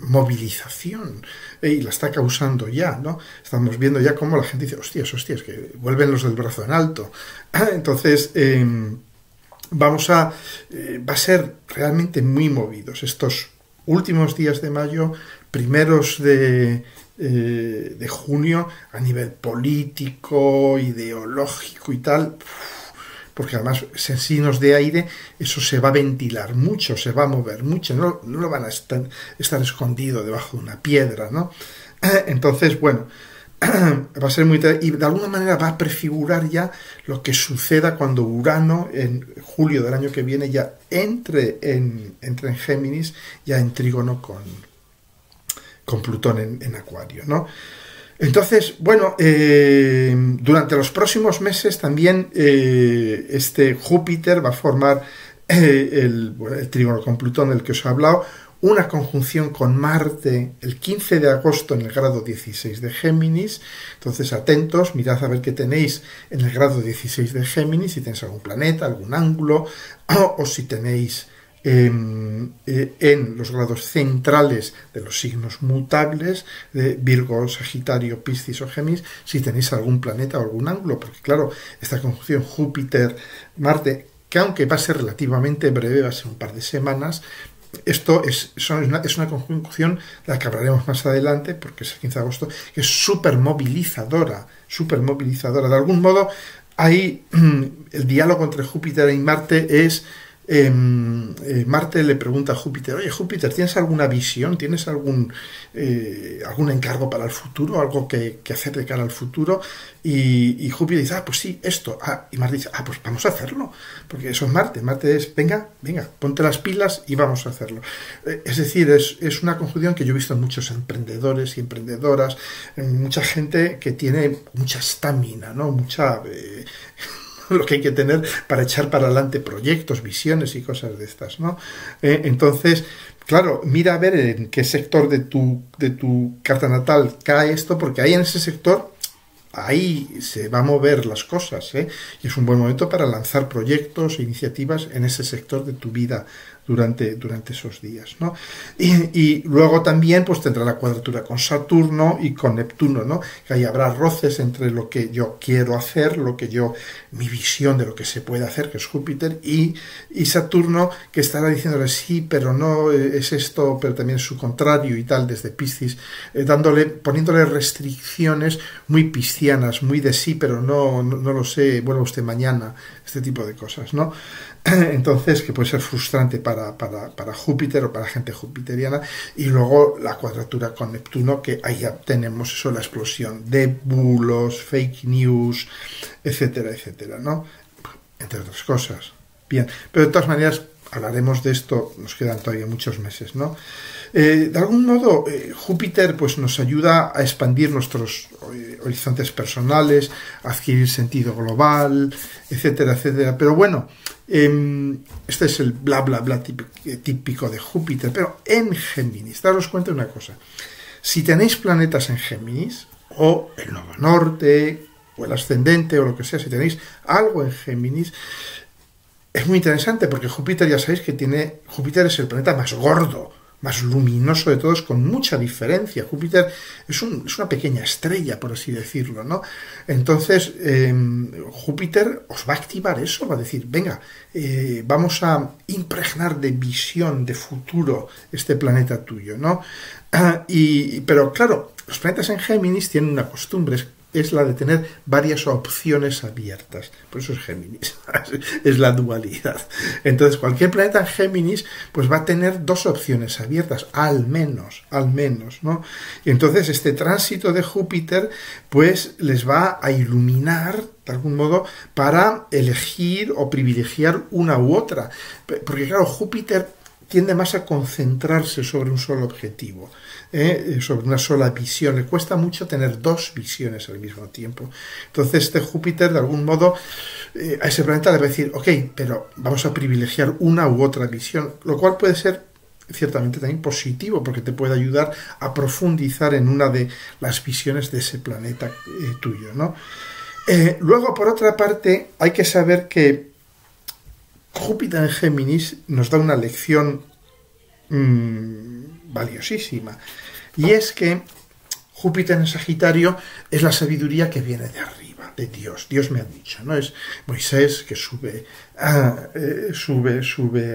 movilización, y la está causando ya, ¿no? Estamos viendo ya cómo la gente dice, hostias, que vuelven los del brazo en alto. Entonces, va a ser realmente muy movidos estos últimos días de mayo, primeros de junio, a nivel político, ideológico y tal, porque además en signos de aire eso se va a ventilar mucho, se va a mover mucho, no lo van a estar escondido debajo de una piedra, ¿no? Entonces, bueno, va a ser muy... y de alguna manera va a prefigurar ya lo que suceda cuando Urano en julio del año que viene ya entre en Géminis, ya en trígono con Plutón en Acuario, ¿no? Entonces, bueno, durante los próximos meses también este Júpiter va a formar el trígono con Plutón del que os he hablado, una conjunción con Marte el 15 de agosto en el grado 16 de Géminis. Entonces, atentos, mirad a ver qué tenéis en el grado 16 de Géminis, si tenéis algún planeta, algún ángulo, o si tenéis en los grados centrales de los signos mutables de Virgo, Sagitario, Piscis o Géminis, si tenéis algún planeta o algún ángulo, porque claro, esta conjunción Júpiter-Marte, que aunque va a ser relativamente breve, va a ser un par de semanas, esto es una conjunción de la que hablaremos más adelante, porque es el 15 de agosto, que es súper movilizadora. De algún modo, ahí el diálogo entre Júpiter y Marte es... Marte le pregunta a Júpiter, oye Júpiter, ¿tienes alguna visión? ¿Tienes algún encargo para el futuro? ¿Algo que hacer de cara al futuro? Y Júpiter dice, pues sí, esto. Y Marte dice, pues vamos a hacerlo. Porque eso es Marte. Marte es, venga, ponte las pilas y vamos a hacerlo. Es decir, es una conjunción que yo he visto en muchos emprendedores y emprendedoras, en mucha gente que tiene mucha estamina, ¿no? Lo que hay que tener para echar para adelante proyectos, visiones y cosas de estas, ¿no? Entonces, claro, mira a ver en qué sector de tu carta natal cae esto, porque ahí en ese sector ahí se va a mover las cosas, ¿eh? Y es un buen momento para lanzar proyectos e iniciativas en ese sector de tu vida durante esos días, ¿no? Y luego también pues tendrá la cuadratura con Saturno y con Neptuno, ¿no? Que ahí habrá roces entre lo que yo quiero hacer, mi visión de lo que se puede hacer, que es Júpiter, y Saturno, que estará diciéndole sí, pero no es esto, pero también es su contrario y tal, desde Piscis, poniéndole restricciones muy piscianas, muy de sí, pero no lo sé, vuelva usted mañana, este tipo de cosas, ¿no? Entonces, que puede ser frustrante para Júpiter o para gente jupiteriana. Y luego la cuadratura con Neptuno, que ahí ya tenemos eso, la explosión de bulos, fake news, etcétera, etcétera, ¿no? Entre otras cosas. Bien, pero de todas maneras hablaremos de esto, nos quedan todavía muchos meses, ¿no? De algún modo, Júpiter pues, nos ayuda a expandir nuestros horizontes personales, a adquirir sentido global, etcétera, etcétera. Pero bueno, este es el bla, bla, bla típico de Júpiter. Pero en Géminis, daros cuenta de una cosa. Si tenéis planetas en Géminis, o el nodo norte, o el ascendente, o lo que sea, si tenéis algo en Géminis, es muy interesante porque Júpiter, ya sabéis que Júpiter es el planeta más gordo, más luminoso de todos, con mucha diferencia. Júpiter es una pequeña estrella, por así decirlo, ¿no? Entonces, Júpiter os va a activar eso, va a decir, venga, vamos a impregnar de visión, de futuro, este planeta tuyo, ¿no? Pero claro, los planetas en Géminis tienen una costumbre, es la de tener varias opciones abiertas. Por eso es Géminis, es la dualidad. Entonces, cualquier planeta en Géminis pues va a tener dos opciones abiertas, al menos, ¿no? Y entonces este tránsito de Júpiter pues les va a iluminar, de algún modo, para elegir o privilegiar una u otra. Porque claro, Júpiter tiende más a concentrarse sobre un solo objetivo, sobre una sola visión. Le cuesta mucho tener dos visiones al mismo tiempo. Entonces este Júpiter, de algún modo, a ese planeta le va a decir, ok, pero vamos a privilegiar una u otra visión, lo cual puede ser ciertamente también positivo, porque te puede ayudar a profundizar en una de las visiones de ese planeta tuyo, ¿no? Luego, por otra parte, hay que saber que Júpiter en Géminis nos da una lección valiosísima, y es que Júpiter en Sagitario es la sabiduría que viene de arriba, de Dios. Dios me ha dicho, ¿no? Es Moisés que sube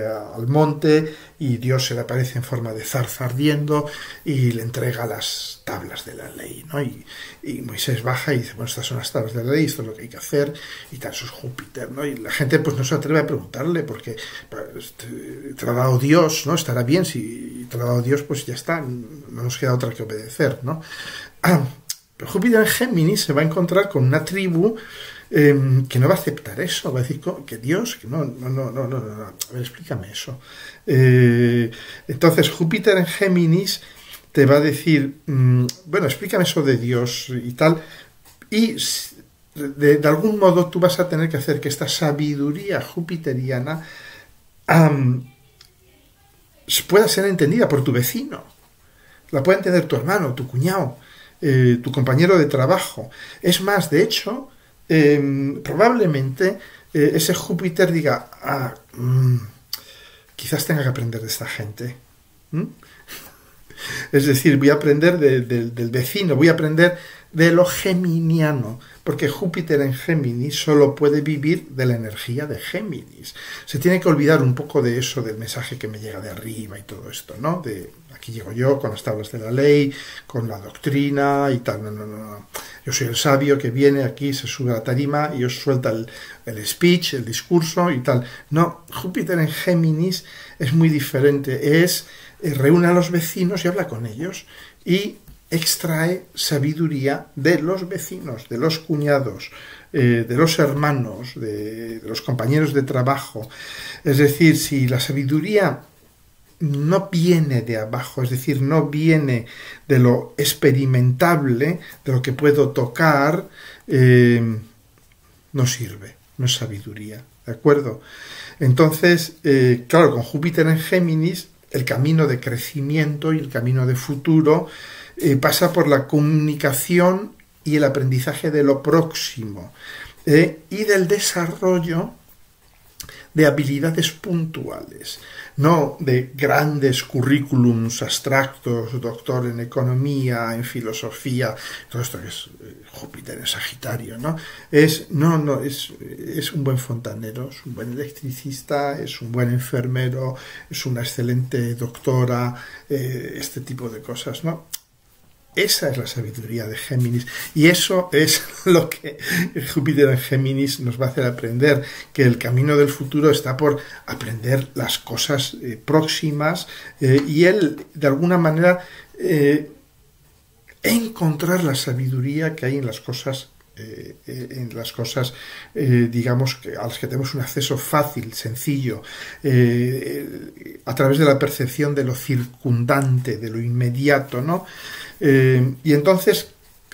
al monte y Dios se le aparece en forma de zarza ardiendo y le entrega las tablas de la ley, ¿no? Y Moisés baja y dice, bueno, estas son las tablas de la ley, esto es lo que hay que hacer y tal, eso es Júpiter, ¿no? Y la gente pues no se atreve a preguntarle porque pues, te lo ha dado Dios, ¿no? Estará bien, si te lo ha dado Dios, pues ya está, no nos queda otra que obedecer, ¿no? Pero Júpiter en Géminis se va a encontrar con una tribu que no va a aceptar eso, va a decir que Dios, que no, a ver, explícame eso. Entonces Júpiter en Géminis te va a decir, bueno, explícame eso de Dios y tal, y de algún modo tú vas a tener que hacer que esta sabiduría jupiteriana pueda ser entendida por tu vecino, la puede entender tu hermano, tu cuñado, tu compañero de trabajo. Es más, de hecho, probablemente ese Júpiter diga, quizás tenga que aprender de esta gente. Es decir, voy a aprender del vecino, voy a aprender de lo geminiano, porque Júpiter en Géminis solo puede vivir de la energía de Géminis. Se tiene que olvidar un poco de eso, del mensaje que me llega de arriba y todo esto, ¿no? De aquí llego yo con las tablas de la ley, con la doctrina y tal. No. Yo soy el sabio que viene aquí, se sube a la tarima y os suelta el speech, el discurso y tal. No, Júpiter en Géminis es muy diferente. Reúne a los vecinos y habla con ellos y extrae sabiduría de los vecinos, de los cuñados, de los hermanos, de los compañeros de trabajo. Es decir, si la sabiduría no viene de abajo, es decir, no viene de lo experimentable, de lo que puedo tocar, no sirve, no es sabiduría, ¿de acuerdo? Entonces, claro, con Júpiter en Géminis, el camino de crecimiento y el camino de futuro pasa por la comunicación y el aprendizaje de lo próximo, y del desarrollo de habilidades puntuales, no de grandes currículums abstractos, doctor en economía, en filosofía, todo esto que es Júpiter en Sagitario, ¿no? Es un buen fontanero, es un buen electricista, es un buen enfermero, es una excelente doctora, este tipo de cosas, ¿no? Esa es la sabiduría de Géminis y eso es lo que Júpiter en Géminis nos va a hacer aprender, que el camino del futuro está por aprender las cosas próximas y él de alguna manera encontrar la sabiduría que hay en las cosas digamos, a las que tenemos un acceso fácil, sencillo, a través de la percepción de lo circundante, de lo inmediato, ¿no? Y entonces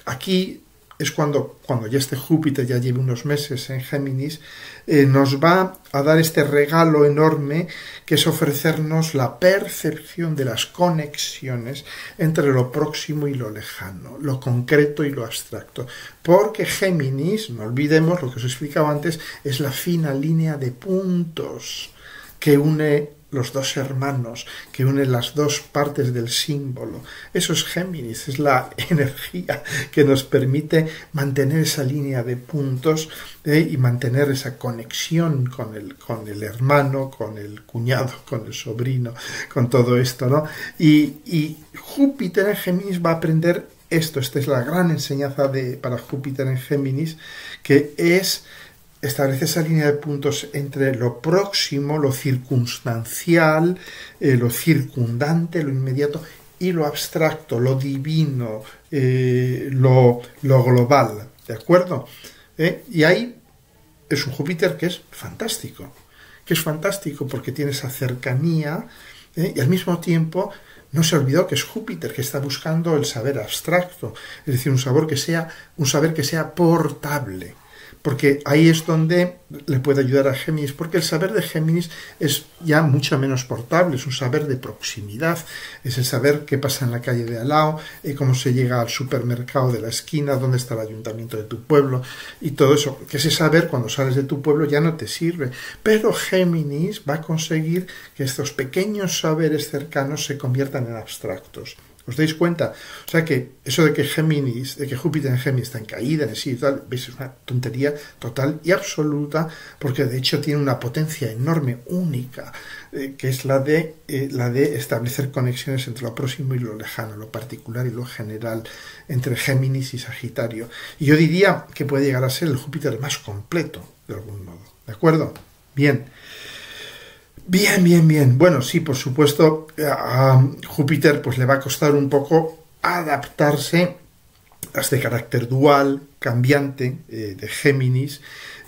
aquí es cuando ya este Júpiter ya lleve unos meses en Géminis, nos va a dar este regalo enorme que es ofrecernos la percepción de las conexiones entre lo próximo y lo lejano, lo concreto y lo abstracto. Porque Géminis, no olvidemos lo que os explicaba antes, es la fina línea de puntos que une los dos hermanos, que une las dos partes del símbolo. Eso es Géminis, es la energía que nos permite mantener esa línea de puntos y mantener esa conexión con el hermano, con el cuñado, con el sobrino, con todo esto, ¿no? Y Júpiter en Géminis va a aprender esto. Esta es la gran enseñanza para Júpiter en Géminis, que es establece esa línea de puntos entre lo próximo, lo circunstancial, lo circundante, lo inmediato, y lo abstracto, lo divino, lo global, ¿de acuerdo? Y ahí es un Júpiter que es fantástico porque tiene esa cercanía y al mismo tiempo no se olvidó que es Júpiter que está buscando el saber abstracto, es decir, un saber que sea portable. Porque ahí es donde le puede ayudar a Géminis, porque el saber de Géminis es ya mucho menos portable, es un saber de proximidad, es el saber qué pasa en la calle de al lado, cómo se llega al supermercado de la esquina, dónde está el ayuntamiento de tu pueblo, y todo eso, que ese saber cuando sales de tu pueblo ya no te sirve, pero Géminis va a conseguir que estos pequeños saberes cercanos se conviertan en abstractos. ¿Os dais cuenta? O sea que eso de que Júpiter en Géminis está en caída en sí y tal, veis, es una tontería total y absoluta, porque de hecho tiene una potencia enorme, única, que es la de establecer conexiones entre lo próximo y lo lejano, lo particular y lo general, entre Géminis y Sagitario. Y yo diría que puede llegar a ser el Júpiter más completo, de algún modo. ¿De acuerdo? Bien. Bien. Bueno, sí, por supuesto, a Júpiter pues le va a costar un poco adaptarse a este carácter dual, cambiante de Géminis,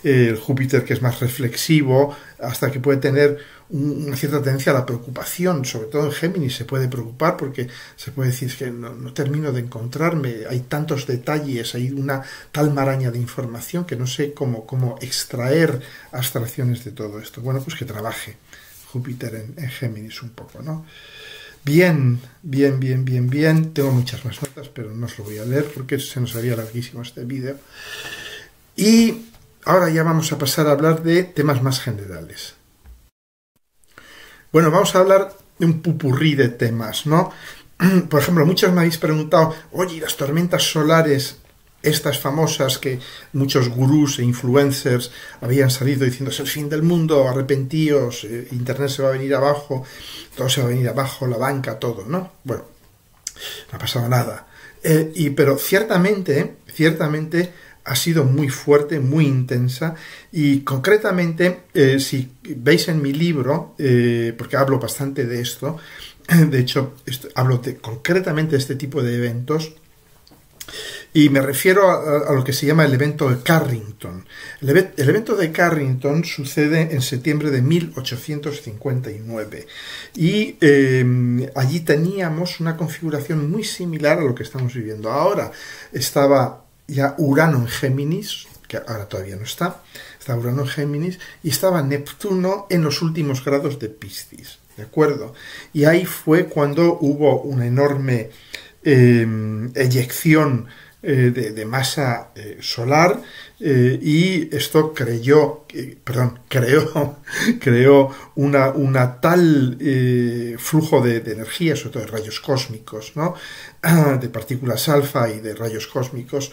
el Júpiter que es más reflexivo, hasta que puede tener una cierta tendencia a la preocupación, sobre todo en Géminis se puede preocupar porque se puede decir que no termino de encontrarme, hay tantos detalles, hay una tal maraña de información que no sé cómo extraer abstracciones de todo esto. Bueno, pues que trabaje Júpiter en Géminis un poco, ¿no? Bien. Tengo muchas más notas, pero no os lo voy a leer porque se nos haría larguísimo este vídeo. Y ahora ya vamos a pasar a hablar de temas más generales. Bueno, vamos a hablar de un pupurrí de temas, ¿no? Por ejemplo, muchos me habéis preguntado, oye, las tormentas solares, estas famosas que muchos gurús e influencers habían salido diciendo es el fin del mundo, arrepentíos, internet se va a venir abajo, todo se va a venir abajo, la banca, todo, ¿no? Bueno, no ha pasado nada. Pero ciertamente ha sido muy fuerte, muy intensa y concretamente, si veis en mi libro, porque hablo bastante de esto, de hecho hablo concretamente de este tipo de eventos, y me refiero a lo que se llama el evento de Carrington. El evento de Carrington sucede en septiembre de 1859 y allí teníamos una configuración muy similar a lo que estamos viviendo ahora. Estaba ya Urano en Géminis, que ahora todavía no está Urano en Géminis, y estaba Neptuno en los últimos grados de Piscis, ¿de acuerdo? Y ahí fue cuando hubo una enorme eyección de masa solar, y esto creó una tal flujo de energía, sobre todo de rayos cósmicos, ¿no? De partículas alfa y de rayos cósmicos,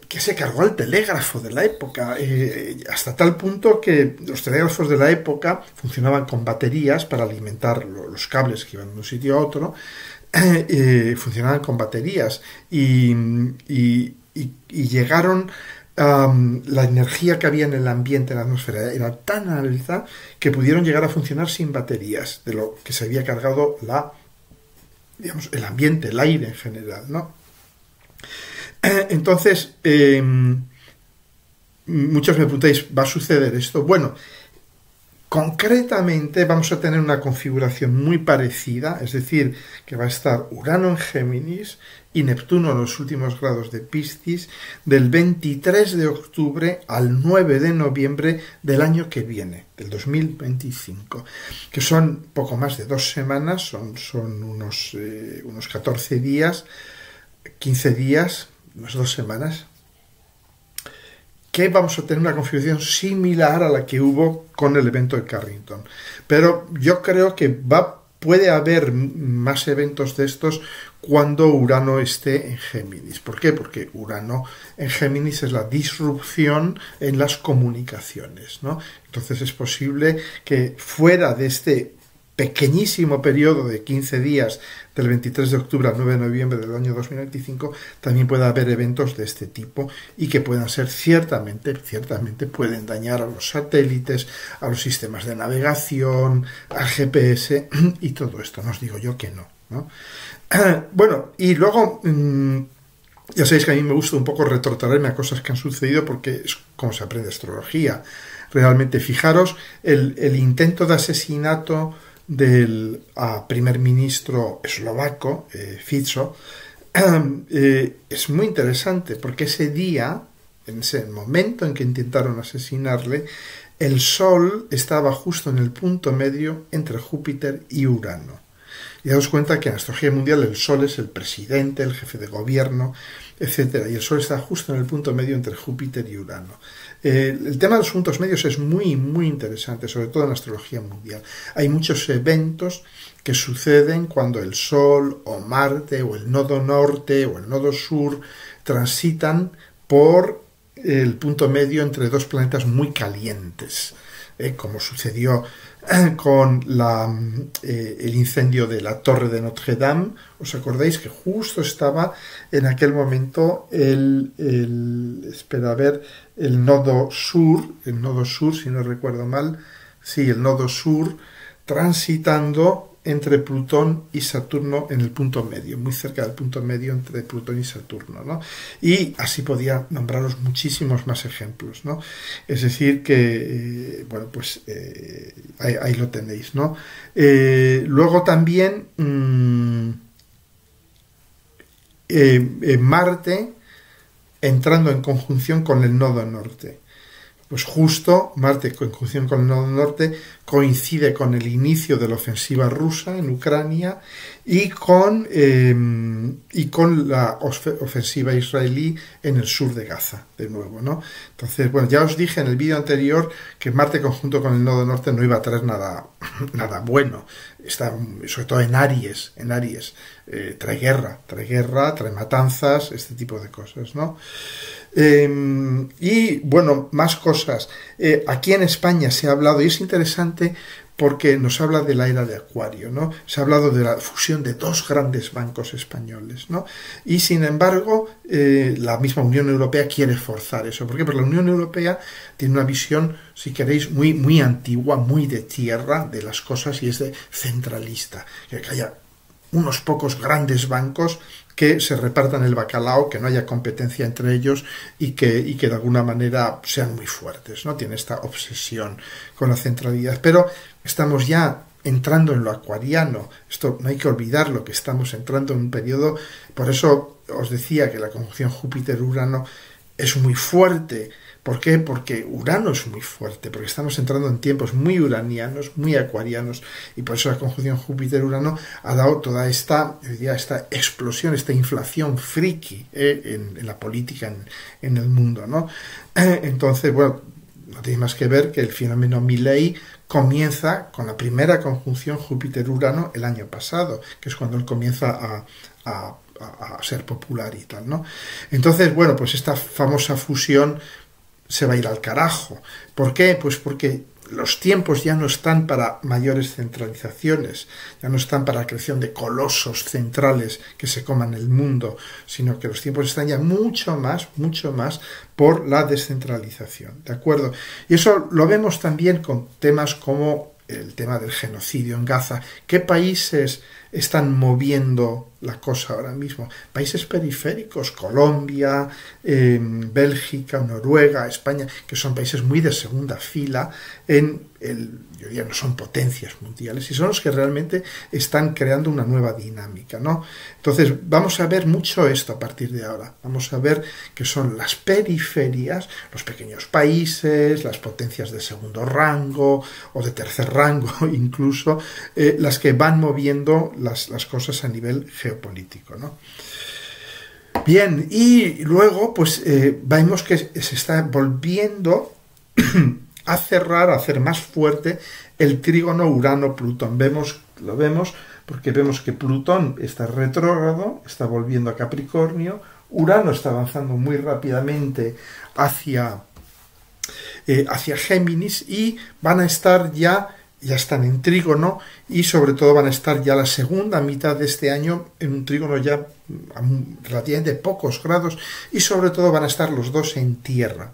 que se cargó al telégrafo de la época, hasta tal punto que los telégrafos de la época funcionaban con baterías para alimentar los cables que iban de un sitio a otro. Funcionaban con baterías y llegaron, la energía que había en el ambiente, en la atmósfera, era tan alta que pudieron llegar a funcionar sin baterías, de lo que se había cargado el ambiente, el aire en general, ¿no? Entonces, muchos me preguntáis, ¿va a suceder esto? Bueno, concretamente vamos a tener una configuración muy parecida, es decir, que va a estar Urano en Géminis y Neptuno en los últimos grados de Piscis del 23 de octubre al 9 de noviembre del año que viene, del 2025, que son poco más de 2 semanas, son unos 14 días, 15 días, unas 2 semanas, que vamos a tener una configuración similar a la que hubo con el evento de Carrington. Pero yo creo que puede haber más eventos de estos cuando Urano esté en Géminis. ¿Por qué? Porque Urano en Géminis es la disrupción en las comunicaciones, ¿no? Entonces es posible que fuera de este pequeñísimo periodo de 15 días del 23 de octubre al 9 de noviembre del año 2025 también pueda haber eventos de este tipo y que puedan ser ciertamente pueden dañar a los satélites, a los sistemas de navegación, al GPS y todo esto. No os digo yo que no, ¿no? Bueno, y luego ya sabéis que a mí me gusta un poco retrotraerme a cosas que han sucedido porque es como se aprende astrología. Realmente, fijaros, el intento de asesinato del primer ministro eslovaco, Fico, es muy interesante porque ese día, en ese momento en que intentaron asesinarle, el Sol estaba justo en el punto medio entre Júpiter y Urano. Y daos cuenta que en la astrología mundial el Sol es el presidente, el jefe de gobierno, etcétera, y el Sol está justo en el punto medio entre Júpiter y Urano. El tema de los puntos medios es muy, muy interesante, sobre todo en la astrología mundial. Hay muchos eventos que suceden cuando el Sol o Marte o el nodo norte o el nodo sur transitan por el punto medio entre dos planetas muy calientes, como sucedió con el incendio de la Torre de Notre Dame. ¿Os acordáis que justo estaba en aquel momento el nodo sur, si no recuerdo mal, sí, el nodo sur, transitando entre Plutón y Saturno en el punto medio, muy cerca del punto medio entre Plutón y Saturno, ¿no? Y así podía nombraros muchísimos más ejemplos, ¿no? Es decir que, bueno, pues ahí lo tenéis, ¿no? Luego también Marte entrando en conjunción con el nodo norte. Pues justo Marte, en conjunción con el nodo norte, coincide con el inicio de la ofensiva rusa en Ucrania y con la ofensiva israelí en el sur de Gaza, de nuevo, ¿no? Entonces, bueno, ya os dije en el vídeo anterior que Marte conjunto con el nodo norte no iba a traer nada bueno. Está, sobre todo en Aries, trae guerra, trae matanzas, este tipo de cosas, ¿no? Y bueno, más cosas. Aquí en España se ha hablado, y es interesante porque nos habla de la era de Acuario, ¿no? Se ha hablado de la fusión de dos grandes bancos españoles, ¿no? Y sin embargo, la misma Unión Europea quiere forzar eso. ¿Por qué? Porque la Unión Europea tiene una visión, si queréis, muy, muy antigua, muy de tierra de las cosas, y es de centralista. Que haya unos pocos grandes bancos que se repartan el bacalao, que no haya competencia entre ellos y que de alguna manera sean muy fuertes, ¿no? Tiene esta obsesión con la centralidad. Pero estamos ya entrando en lo acuariano. Esto no hay que olvidarlo, que estamos entrando en un periodo. Por eso os decía que la conjunción Júpiter-Urano es muy fuerte, ¿Por qué? Porque Urano es muy fuerte, porque estamos entrando en tiempos muy uranianos, muy acuarianos, y por eso la conjunción Júpiter-Urano ha dado toda esta explosión, esta inflación friki en la política, en el mundo, ¿no? Entonces, bueno, no tiene más que ver que el fenómeno Milley comienza con la primera conjunción Júpiter-Urano el año pasado, que es cuando él comienza a ser popular y tal, ¿no? Entonces, bueno, pues esta famosa fusión se va a ir al carajo. ¿Por qué? Pues porque los tiempos ya no están para mayores centralizaciones, ya no están para la creación de colosos centrales que se coman el mundo, sino que los tiempos están ya mucho más por la descentralización, ¿de acuerdo? Y eso lo vemos también con temas como el tema del genocidio en Gaza. ¿Qué países están moviendo la cosa ahora mismo? Países periféricos, Colombia, Bélgica, Noruega, España, que son países muy de segunda fila yo diría, no son potencias mundiales y son los que realmente están creando una nueva dinámica, ¿no? Entonces vamos a ver mucho esto a partir de ahora. Vamos a ver que son las periferias, los pequeños países, las potencias de segundo rango o de tercer rango incluso, las que van moviendo las cosas a nivel geopolítico, ¿no? Bien, y luego pues vemos que se está volviendo a cerrar, a hacer más fuerte el trígono Urano-Plutón. Lo vemos porque vemos que Plutón está retrógrado, está volviendo a Capricornio, Urano está avanzando muy rápidamente hacia Géminis y van a estar ya están en trígono y sobre todo van a estar ya la segunda mitad de este año en un trígono ya a relativamente pocos grados y sobre todo van a estar los dos en tierra,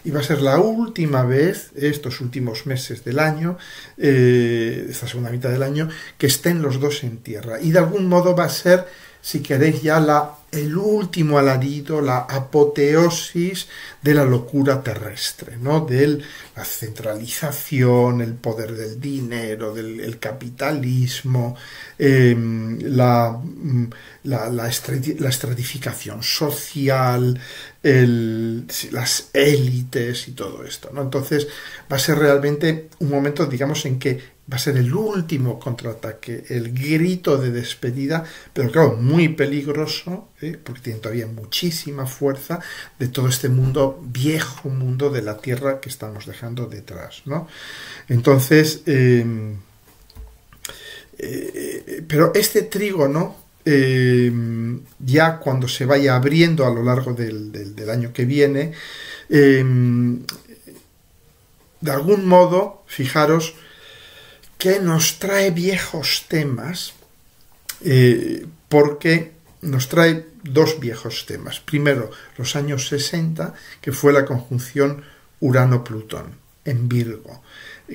y va a ser la última vez, estos últimos meses del año, esta segunda mitad del año, que estén los dos en tierra y de algún modo va a ser, si queréis, ya el último alarido, la apoteosis de la locura terrestre, ¿no? De la centralización, el poder del dinero, del capitalismo, la estratificación social, las élites y todo esto, ¿no? Entonces va a ser realmente un momento, digamos, en que va a ser el último contraataque, el grito de despedida, pero claro, muy peligroso, porque tiene todavía muchísima fuerza de todo este mundo, viejo mundo de la Tierra que estamos dejando detrás, ¿no? Entonces, pero este trígono, ya cuando se vaya abriendo a lo largo del año que viene, de algún modo, fijaros, que nos trae viejos temas, porque nos trae dos viejos temas. Primero, los años 60, que fue la conjunción Urano-Plutón en Virgo,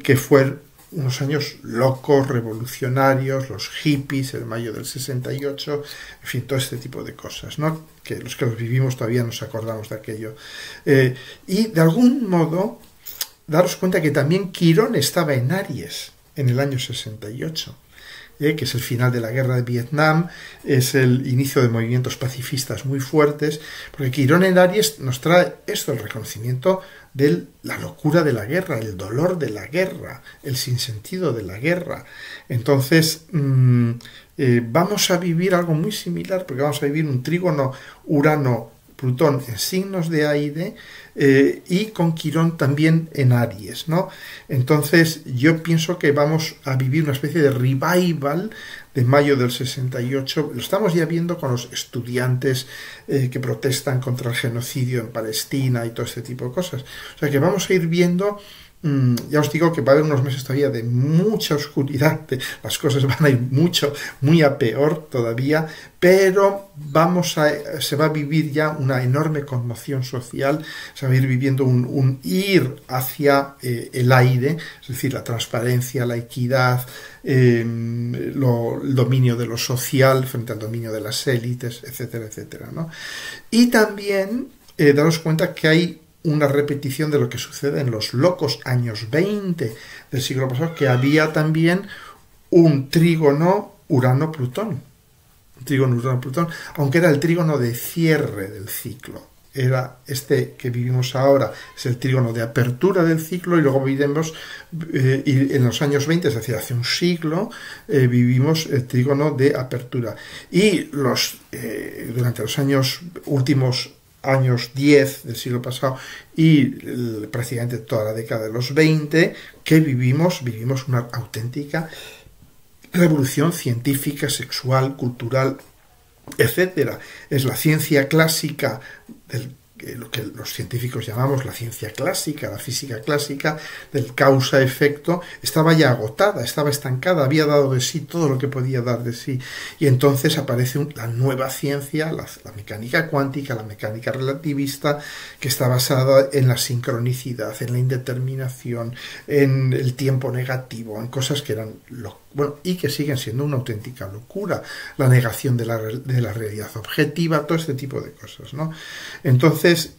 que fue unos años locos, revolucionarios, los hippies, el mayo del 68, en fin, todo este tipo de cosas, ¿no? Que los vivimos todavía nos acordamos de aquello. Y de algún modo, daros cuenta que también Quirón estaba en Aries en el año 68, que es el final de la guerra de Vietnam, es el inicio de movimientos pacifistas muy fuertes, porque Quirón en Aries nos trae esto, el reconocimiento de la locura de la guerra, el dolor de la guerra, el sinsentido de la guerra. Entonces, vamos a vivir algo muy similar, porque vamos a vivir un trígono Urano-Plutón en signos de aire, y con Quirón también en Aries, ¿no? Entonces yo pienso que vamos a vivir una especie de revival de mayo del 68, lo estamos ya viendo con los estudiantes que protestan contra el genocidio en Palestina y todo este tipo de cosas. O sea que vamos a ir viendo, ya os digo que va a haber unos meses todavía de mucha oscuridad, las cosas van a ir muy a peor todavía, pero se va a vivir ya una enorme conmoción social, se va a ir viviendo un ir hacia el aire, es decir, la transparencia, la equidad, el dominio de lo social frente al dominio de las élites, etcétera, etcétera, ¿no? Y también daros cuenta que hay una repetición de lo que sucede en los locos años 20 del siglo pasado, que había también un trígono Urano-Plutón, aunque era el trígono de cierre del ciclo, era este que vivimos ahora, es el trígono de apertura del ciclo, y luego vivimos, y en los años 20, es decir, hace un siglo, vivimos el trígono de apertura. Y durante los últimos años 10 del siglo pasado y prácticamente toda la década de los 20, que vivimos una auténtica revolución científica, sexual, cultural, etcétera. Es la ciencia clásica, lo que los científicos llamamos la ciencia clásica, la física clásica, del causa-efecto, estaba ya agotada, estaba estancada, había dado de sí todo lo que podía dar de sí. Y entonces aparece la nueva ciencia, la mecánica cuántica, la mecánica relativista, que está basada en la sincronicidad, en la indeterminación, en el tiempo negativo, en cosas que eran y que siguen siendo una auténtica locura, la negación de la realidad objetiva, todo este tipo de cosas, ¿no? Entonces,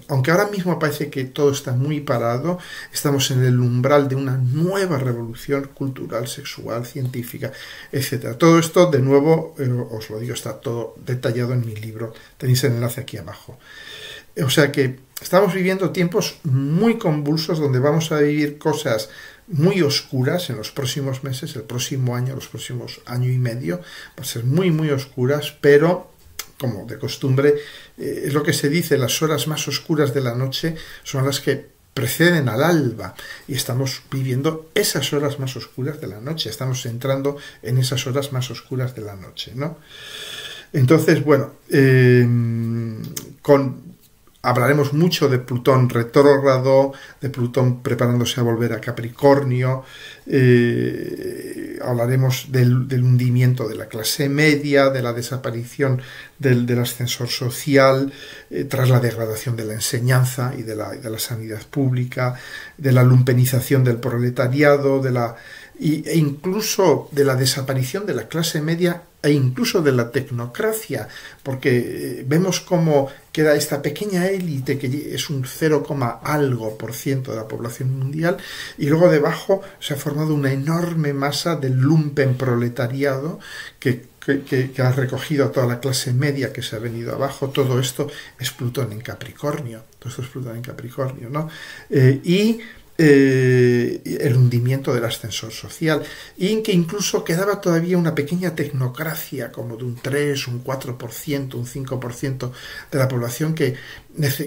aunque ahora mismo parece que todo está muy parado, estamos en el umbral de una nueva revolución cultural, sexual, científica, etcétera. Todo esto, de nuevo, os lo digo, está todo detallado en mi libro, tenéis el enlace aquí abajo. O sea que estamos viviendo tiempos muy convulsos, donde vamos a vivir cosas muy oscuras en los próximos meses, el próximo año, los próximos año y medio, va a ser muy, muy oscuras, pero, como de costumbre, es lo que se dice, las horas más oscuras de la noche son las que preceden al alba, y estamos viviendo esas horas más oscuras de la noche, estamos entrando en esas horas más oscuras de la noche, ¿no? Entonces, bueno, hablaremos mucho de Plutón retrógrado, de Plutón preparándose a volver a Capricornio, hablaremos del hundimiento de la clase media, de la desaparición del ascensor social, tras la degradación de la enseñanza y de la sanidad pública, de la lumpenización del proletariado, e incluso de la desaparición de la clase media e incluso de la tecnocracia, porque vemos cómo queda esta pequeña élite que es un 0, algo por ciento de la población mundial, y luego debajo se ha formado una enorme masa del lumpen proletariado que ha recogido a toda la clase media que se ha venido abajo. Todo esto es Plutón en Capricornio, ¿no? El hundimiento del ascensor social, y en que incluso quedaba todavía una pequeña tecnocracia, como de un 3, un 4%, un 5% de la población que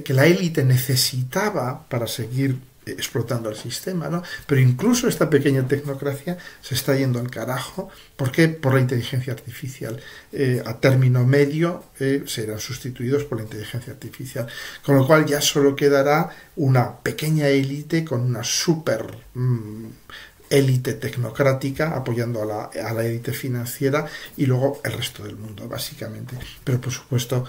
la élite necesitaba para seguir explotando el sistema, ¿no? Pero incluso esta pequeña tecnocracia se está yendo al carajo. ¿Por qué? Por la inteligencia artificial. A término medio serán sustituidos por la inteligencia artificial, con lo cual ya solo quedará una pequeña élite con una super élite tecnocrática apoyando a la élite financiera, y luego el resto del mundo, básicamente. Pero por supuesto,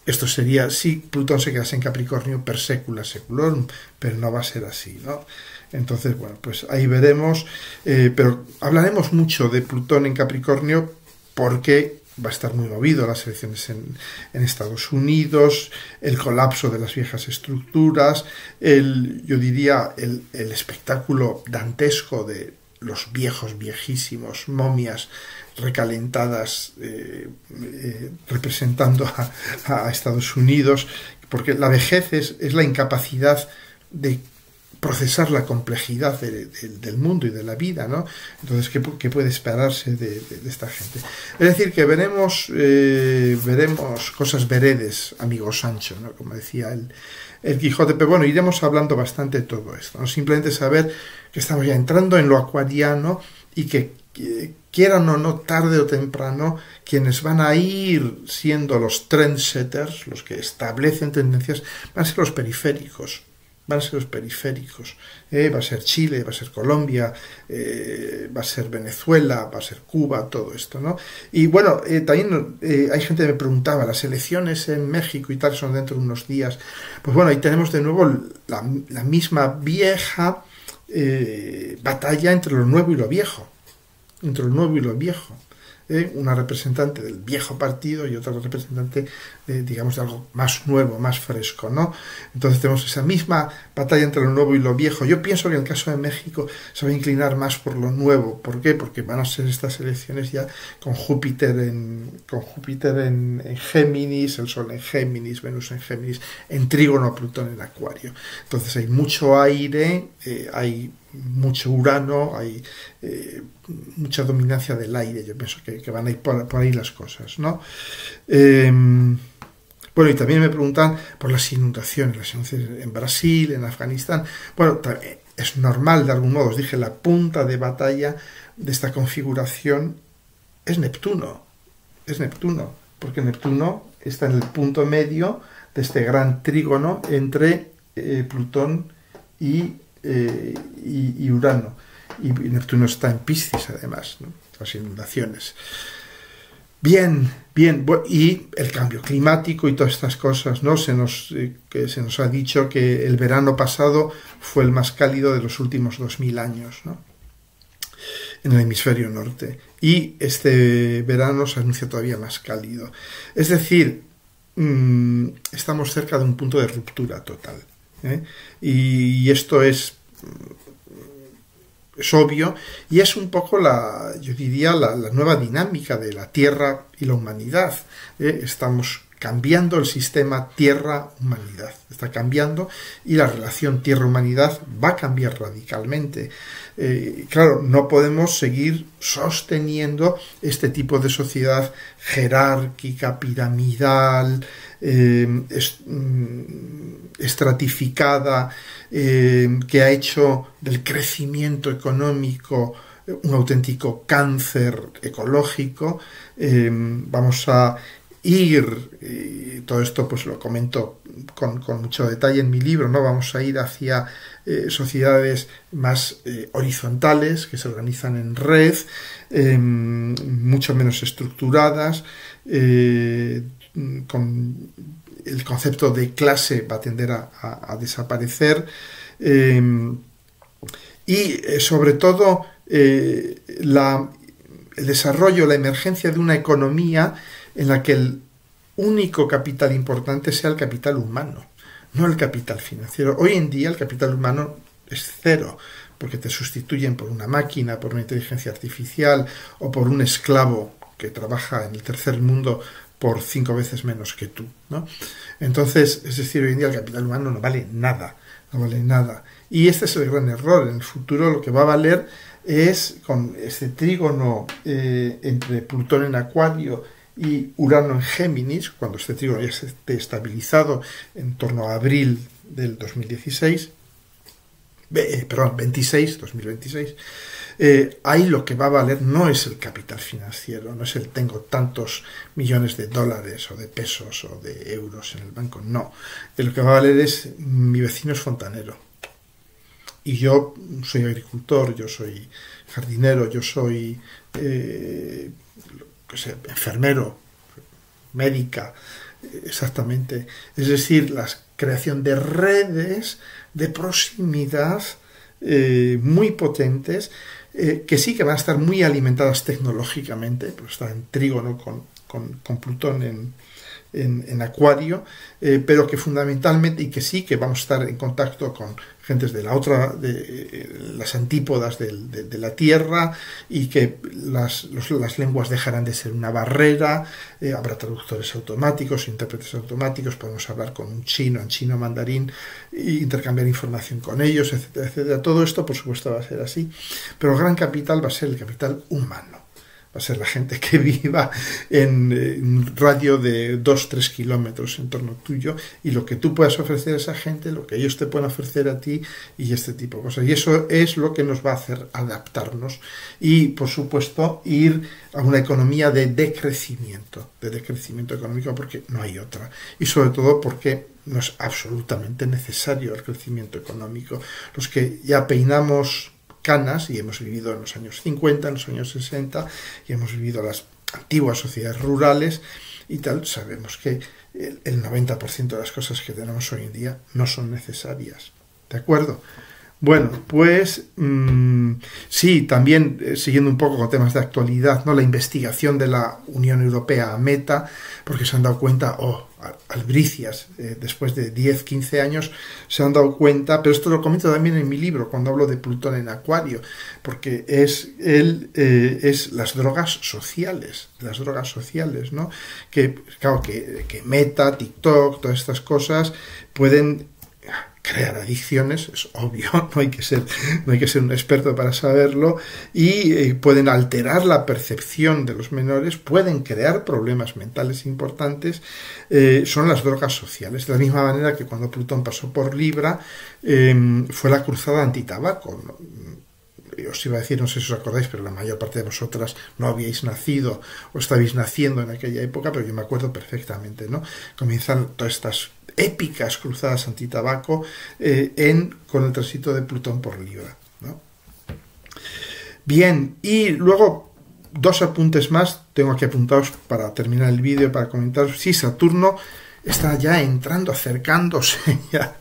esto sería si Plutón se quedase en Capricornio per secula seculorum, pero no va a ser así, ¿no? Entonces, bueno, pues ahí veremos, pero hablaremos mucho de Plutón en Capricornio porque va a estar muy movido las elecciones en Estados Unidos, el colapso de las viejas estructuras, yo diría el espectáculo dantesco de los viejísimos momias recalentadas representando a Estados Unidos, porque la vejez es la incapacidad de procesar la complejidad del mundo y de la vida, ¿no? Entonces, ¿qué puede esperarse de esta gente? Es decir, que veremos cosas veredes, amigo Sancho, ¿no? Como decía el Quijote. Pero bueno, iremos hablando bastante de todo esto, ¿no? Simplemente saber que estamos ya entrando en lo acuariano, y que quieran o no, tarde o temprano, quienes van a ir siendo los trendsetters, los que establecen tendencias, van a ser los periféricos. Va a ser Chile, va a ser Colombia, va a ser Venezuela, va a ser Cuba, todo esto, ¿no? Y bueno, también hay gente que me preguntaba, las elecciones en México y tal son dentro de unos días. Pues bueno, ahí tenemos de nuevo la misma vieja batalla entre lo nuevo y lo viejo. una representante del viejo partido y otra representante digamos, de algo más nuevo, más fresco, ¿no? Entonces tenemos esa misma batalla entre lo nuevo y lo viejo. Yo pienso que en el caso de México se va a inclinar más por lo nuevo. ¿Por qué? Porque van a ser estas elecciones ya con Júpiter en Géminis, el Sol en Géminis, Venus en Géminis, en Trígono, Plutón en Acuario. Entonces hay mucho aire, hay mucho Urano, hay mucha dominancia del aire. Yo pienso que van a ir por ahí las cosas, ¿no? Bueno, y también me preguntan por las inundaciones en Brasil, en Afganistán. Bueno, es normal de algún modo. Os dije, la punta de batalla de esta configuración es Neptuno. Es Neptuno, porque Neptuno está en el punto medio de este gran trígono entre Plutón y Urano. Y Neptuno está en Piscis, además, ¿no? Las inundaciones. Bien, y el cambio climático y todas estas cosas, ¿no? Se nos ha dicho que el verano pasado fue el más cálido de los últimos 2000 años, ¿no? En el hemisferio norte. Y este verano se anuncia todavía más cálido. Es decir, estamos cerca de un punto de ruptura total, ¿eh? Y esto es obvio, y es un poco yo diría, la nueva dinámica de la Tierra y la humanidad. Estamos cambiando el sistema Tierra-humanidad. Está cambiando y la relación Tierra-humanidad va a cambiar radicalmente. Claro, no podemos seguir sosteniendo este tipo de sociedad jerárquica, piramidal, estratificada, que ha hecho del crecimiento económico un auténtico cáncer ecológico. Vamos a ir, todo esto pues lo comento con mucho detalle en mi libro, ¿no? Vamos a ir hacia sociedades más horizontales, que se organizan en red, mucho menos estructuradas, con el concepto de clase va a tender a desaparecer, y sobre todo el desarrollo, la emergencia de una economía en la que el único capital importante sea el capital humano, no el capital financiero. Hoy en día el capital humano es cero, porque te sustituyen por una máquina, por una inteligencia artificial o por un esclavo que trabaja en el tercer mundo por 5 veces menos que tú, ¿no? Entonces, es decir, hoy en día el capital humano no vale nada, no vale nada. Y este es el gran error. En el futuro lo que va a valer es, con este trígono entre Plutón en Acuario y Urano en Géminis, cuando este trígono ya esté estabilizado en torno a abril del 2026, 2026, ahí lo que va a valer no es el capital financiero, no es el tengo tantos millones de dólares o de pesos o de euros en el banco, no. Lo que va a valer es mi vecino es fontanero. Y yo soy agricultor, yo soy jardinero, yo soy enfermero, médica, exactamente. Es decir, la creación de redes de proximidad muy potentes, que sí que van a estar muy alimentadas tecnológicamente, pues está en trígono con Plutón en Acuario, pero que fundamentalmente, y que sí que vamos a estar en contacto con gentes de las antípodas de la Tierra, y que las lenguas dejarán de ser una barrera, habrá traductores automáticos, intérpretes automáticos, podemos hablar con un chino en chino mandarín, e intercambiar información con ellos, etcétera, etcétera. Todo esto, por supuesto, va a ser así, pero el gran capital va a ser el capital humano. Va a ser la gente que viva en un radio de 2-3 kilómetros en torno tuyo, y lo que tú puedas ofrecer a esa gente, lo que ellos te pueden ofrecer a ti, y este tipo de cosas. Y eso es lo que nos va a hacer adaptarnos y, por supuesto, ir a una economía de decrecimiento económico, porque no hay otra. Y sobre todo porque no es absolutamente necesario el crecimiento económico. Los que ya peinamos canas y hemos vivido en los años 50, en los años 60, y hemos vivido las antiguas sociedades rurales y tal, sabemos que el 90% de las cosas que tenemos hoy en día no son necesarias. ¿De acuerdo? Bueno, pues sí, también siguiendo un poco con temas de actualidad, ¿no? La investigación de la Unión Europea a Meta, porque se han dado cuenta, albricias, después de 10, 15 años, se han dado cuenta, pero esto lo comento también en mi libro, cuando hablo de Plutón en Acuario, porque es las drogas sociales, ¿no? Que, claro, que Meta, TikTok, todas estas cosas pueden crear adicciones, es obvio, no hay que ser un experto para saberlo, y pueden alterar la percepción de los menores, pueden crear problemas mentales importantes, son las drogas sociales, de la misma manera que cuando Plutón pasó por Libra, fue la cruzada antitabaco, ¿no? Os iba a decir, no sé si os acordáis, pero la mayor parte de vosotras no habíais nacido o estabais naciendo en aquella época, pero yo me acuerdo perfectamente, ¿no? Comienzan todas estas épicas cruzadas antitabaco con el tránsito de Plutón por Libra, ¿no? Bien, y luego 2 apuntes más, tengo aquí apuntados para terminar el vídeo, para comentaros. Sí, Saturno está ya entrando, acercándose, ya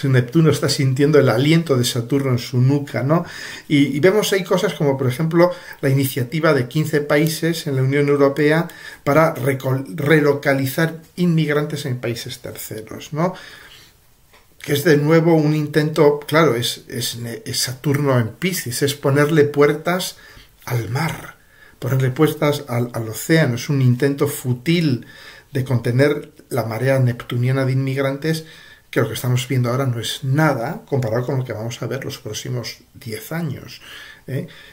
Neptuno está sintiendo el aliento de Saturno en su nuca, ¿no? Y vemos ahí cosas como, por ejemplo, la iniciativa de 15 países en la Unión Europea para relocalizar inmigrantes en países terceros, ¿no? Que es de nuevo un intento, claro, es Saturno en Piscis, es ponerle puertas al mar, ponerle puertas al océano, es un intento fútil de contener la marea neptuniana de inmigrantes, que lo que estamos viendo ahora no es nada comparado con lo que vamos a ver los próximos 10 años.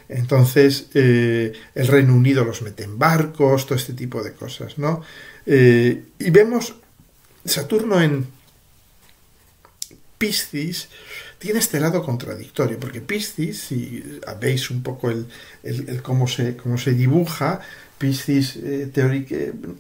Entonces, el Reino Unido los mete en barcos, todo este tipo de cosas, ¿no? Y vemos Saturno en Piscis, tiene este lado contradictorio, porque Piscis, si veis un poco cómo se dibuja, Piscis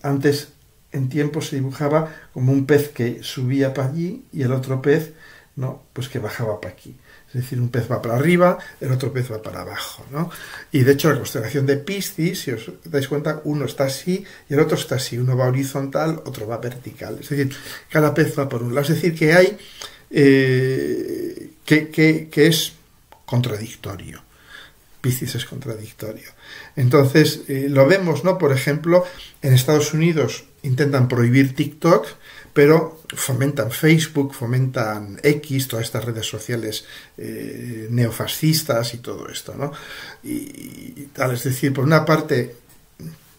antes en tiempo se dibujaba como un pez que subía para allí y el otro pez, ¿no? Pues que bajaba para aquí. Es decir, un pez va para arriba, el otro pez va para abajo, ¿no? Y de hecho la constelación de Piscis, si os dais cuenta, uno está así y el otro está así. Uno va horizontal, otro va vertical. Es decir, cada pez va por un lado. Es decir, que hay que es contradictorio. Piscis es contradictorio. Entonces, lo vemos, ¿no? Por ejemplo, en Estados Unidos intentan prohibir TikTok, pero fomentan Facebook, fomentan X, todas estas redes sociales neofascistas y todo esto, ¿no? Y tal, es decir, por una parte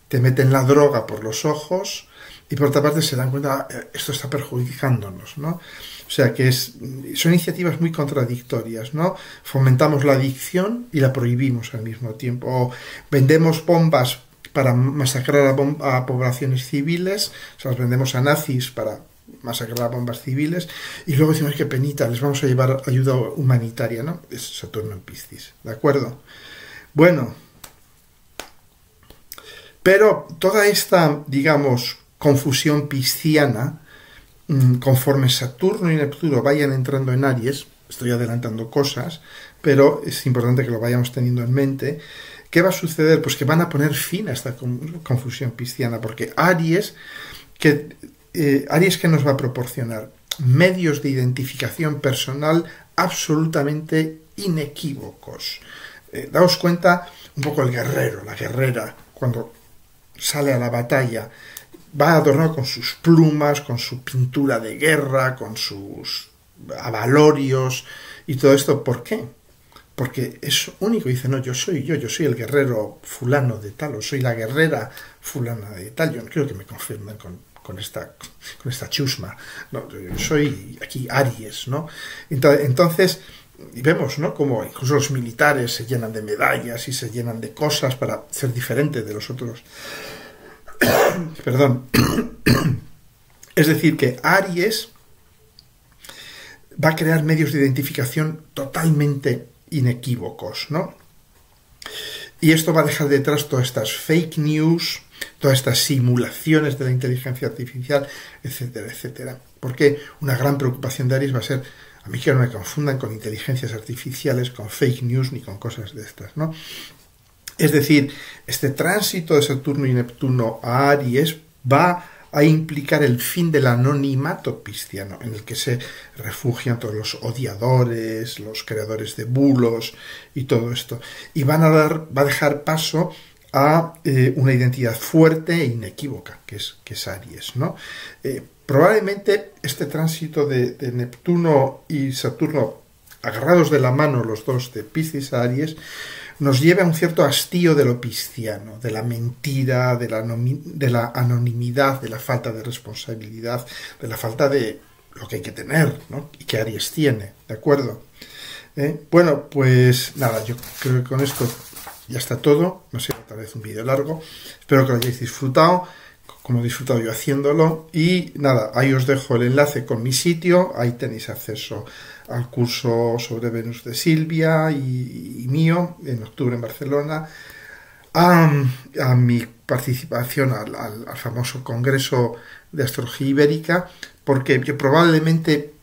te meten la droga por los ojos y por otra parte se dan cuenta, esto está perjudicándonos, ¿no? O sea que son iniciativas muy contradictorias, ¿no? Fomentamos la adicción y la prohibimos al mismo tiempo. O vendemos bombas para masacrar a poblaciones civiles, o sea, las vendemos a nazis para masacrar a bombas civiles, y luego decimos que penita, les vamos a llevar ayuda humanitaria, ¿no? Es Saturno en Piscis, ¿de acuerdo? Bueno, pero toda esta, digamos, confusión pisciana, conforme Saturno y Neptuno vayan entrando en Aries, estoy adelantando cosas, pero es importante que lo vayamos teniendo en mente. ¿Qué va a suceder? Pues que van a poner fin a esta confusión pisciana, porque Aries que nos va a proporcionar medios de identificación personal absolutamente inequívocos. Daos cuenta un poco el guerrero, la guerrera, cuando sale a la batalla, va adornado con sus plumas, con su pintura de guerra, con sus abalorios y todo esto. ¿Por qué? Porque es único. Dice, no, yo soy el guerrero fulano de tal, o soy la guerrera fulana de tal. Yo no quiero que me confirmen con esta chusma. No, yo soy aquí Aries, ¿no? Entonces, y vemos, ¿no?, como incluso los militares se llenan de medallas y se llenan de cosas para ser diferente de los otros. Perdón. Es decir, que Aries va a crear medios de identificación totalmente inequívocos, ¿no? Y esto va a dejar detrás todas estas fake news, todas estas simulaciones de la inteligencia artificial, etcétera, etcétera. Porque una gran preocupación de Aries va a ser, a mí que no me confundan con inteligencias artificiales, con fake news ni con cosas de estas, ¿no? Es decir, este tránsito de Saturno y Neptuno a Aries va a implicar el fin del anonimato pisciano, en el que se refugian todos los odiadores, los creadores de bulos y todo esto. Y va a dejar paso a una identidad fuerte e inequívoca, que es Aries, ¿no? Probablemente este tránsito de Neptuno y Saturno, agarrados de la mano los dos, de Piscis a Aries, nos lleve a un cierto hastío de lo pisciano, de la mentira, de la anonimidad, de la falta de responsabilidad, de la falta de lo que hay que tener, ¿no? Y que Aries tiene, ¿de acuerdo? Bueno, pues nada, yo creo que con esto ya está todo. No sé, tal vez un vídeo largo. Espero que lo hayáis disfrutado, como he disfrutado yo haciéndolo. Y nada, ahí os dejo el enlace con mi sitio. Ahí tenéis acceso al curso sobre Venus de Silvia y mío, en octubre en Barcelona, a mi participación al famoso Congreso de Astrología Ibérica, porque yo probablemente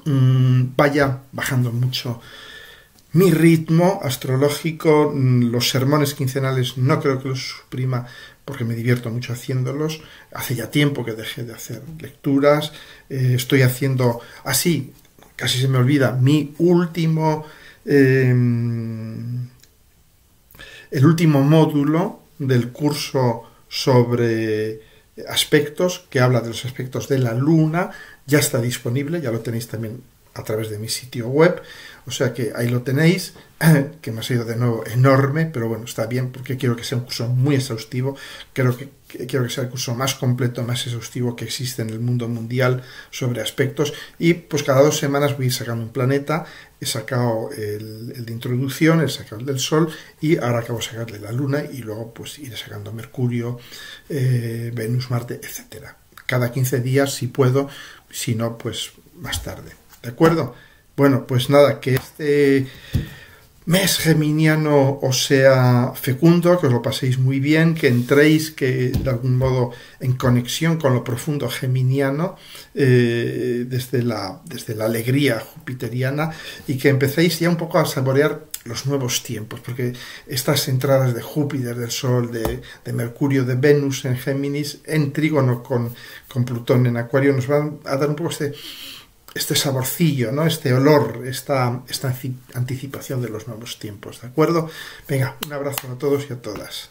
vaya bajando mucho mi ritmo astrológico. Los sermones quincenales no creo que los suprima, porque me divierto mucho haciéndolos. Hace ya tiempo que dejé de hacer lecturas. Estoy haciendo así, casi se me olvida, el último módulo del curso sobre aspectos, que habla de los aspectos de la luna. Ya está disponible, ya lo tenéis también a través de mi sitio web, o sea que ahí lo tenéis, que me ha sido de nuevo enorme, pero bueno, está bien, porque quiero que sea un curso muy exhaustivo. Quiero que sea el curso más completo, más exhaustivo que existe en el mundo mundial sobre aspectos, y pues cada 2 semanas voy a ir sacando un planeta. He sacado el de introducción, he sacado el del Sol, y ahora acabo de sacarle la Luna, y luego pues iré sacando Mercurio, Venus, Marte, etcétera. Cada 15 días si puedo, si no pues más tarde. ¿De acuerdo? Bueno, pues nada, que este mes geminiano os sea fecundo, que os lo paséis muy bien, que entréis que de algún modo en conexión con lo profundo geminiano, desde la alegría jupiteriana, y que empecéis ya un poco a saborear los nuevos tiempos, porque estas entradas de Júpiter, del Sol, de Mercurio, de Venus en Géminis, en trígono con Plutón en Acuario, nos van a dar un poco este saborcillo, ¿no? Este olor, esta anticipación de los nuevos tiempos, ¿de acuerdo? Venga, un abrazo a todos y a todas.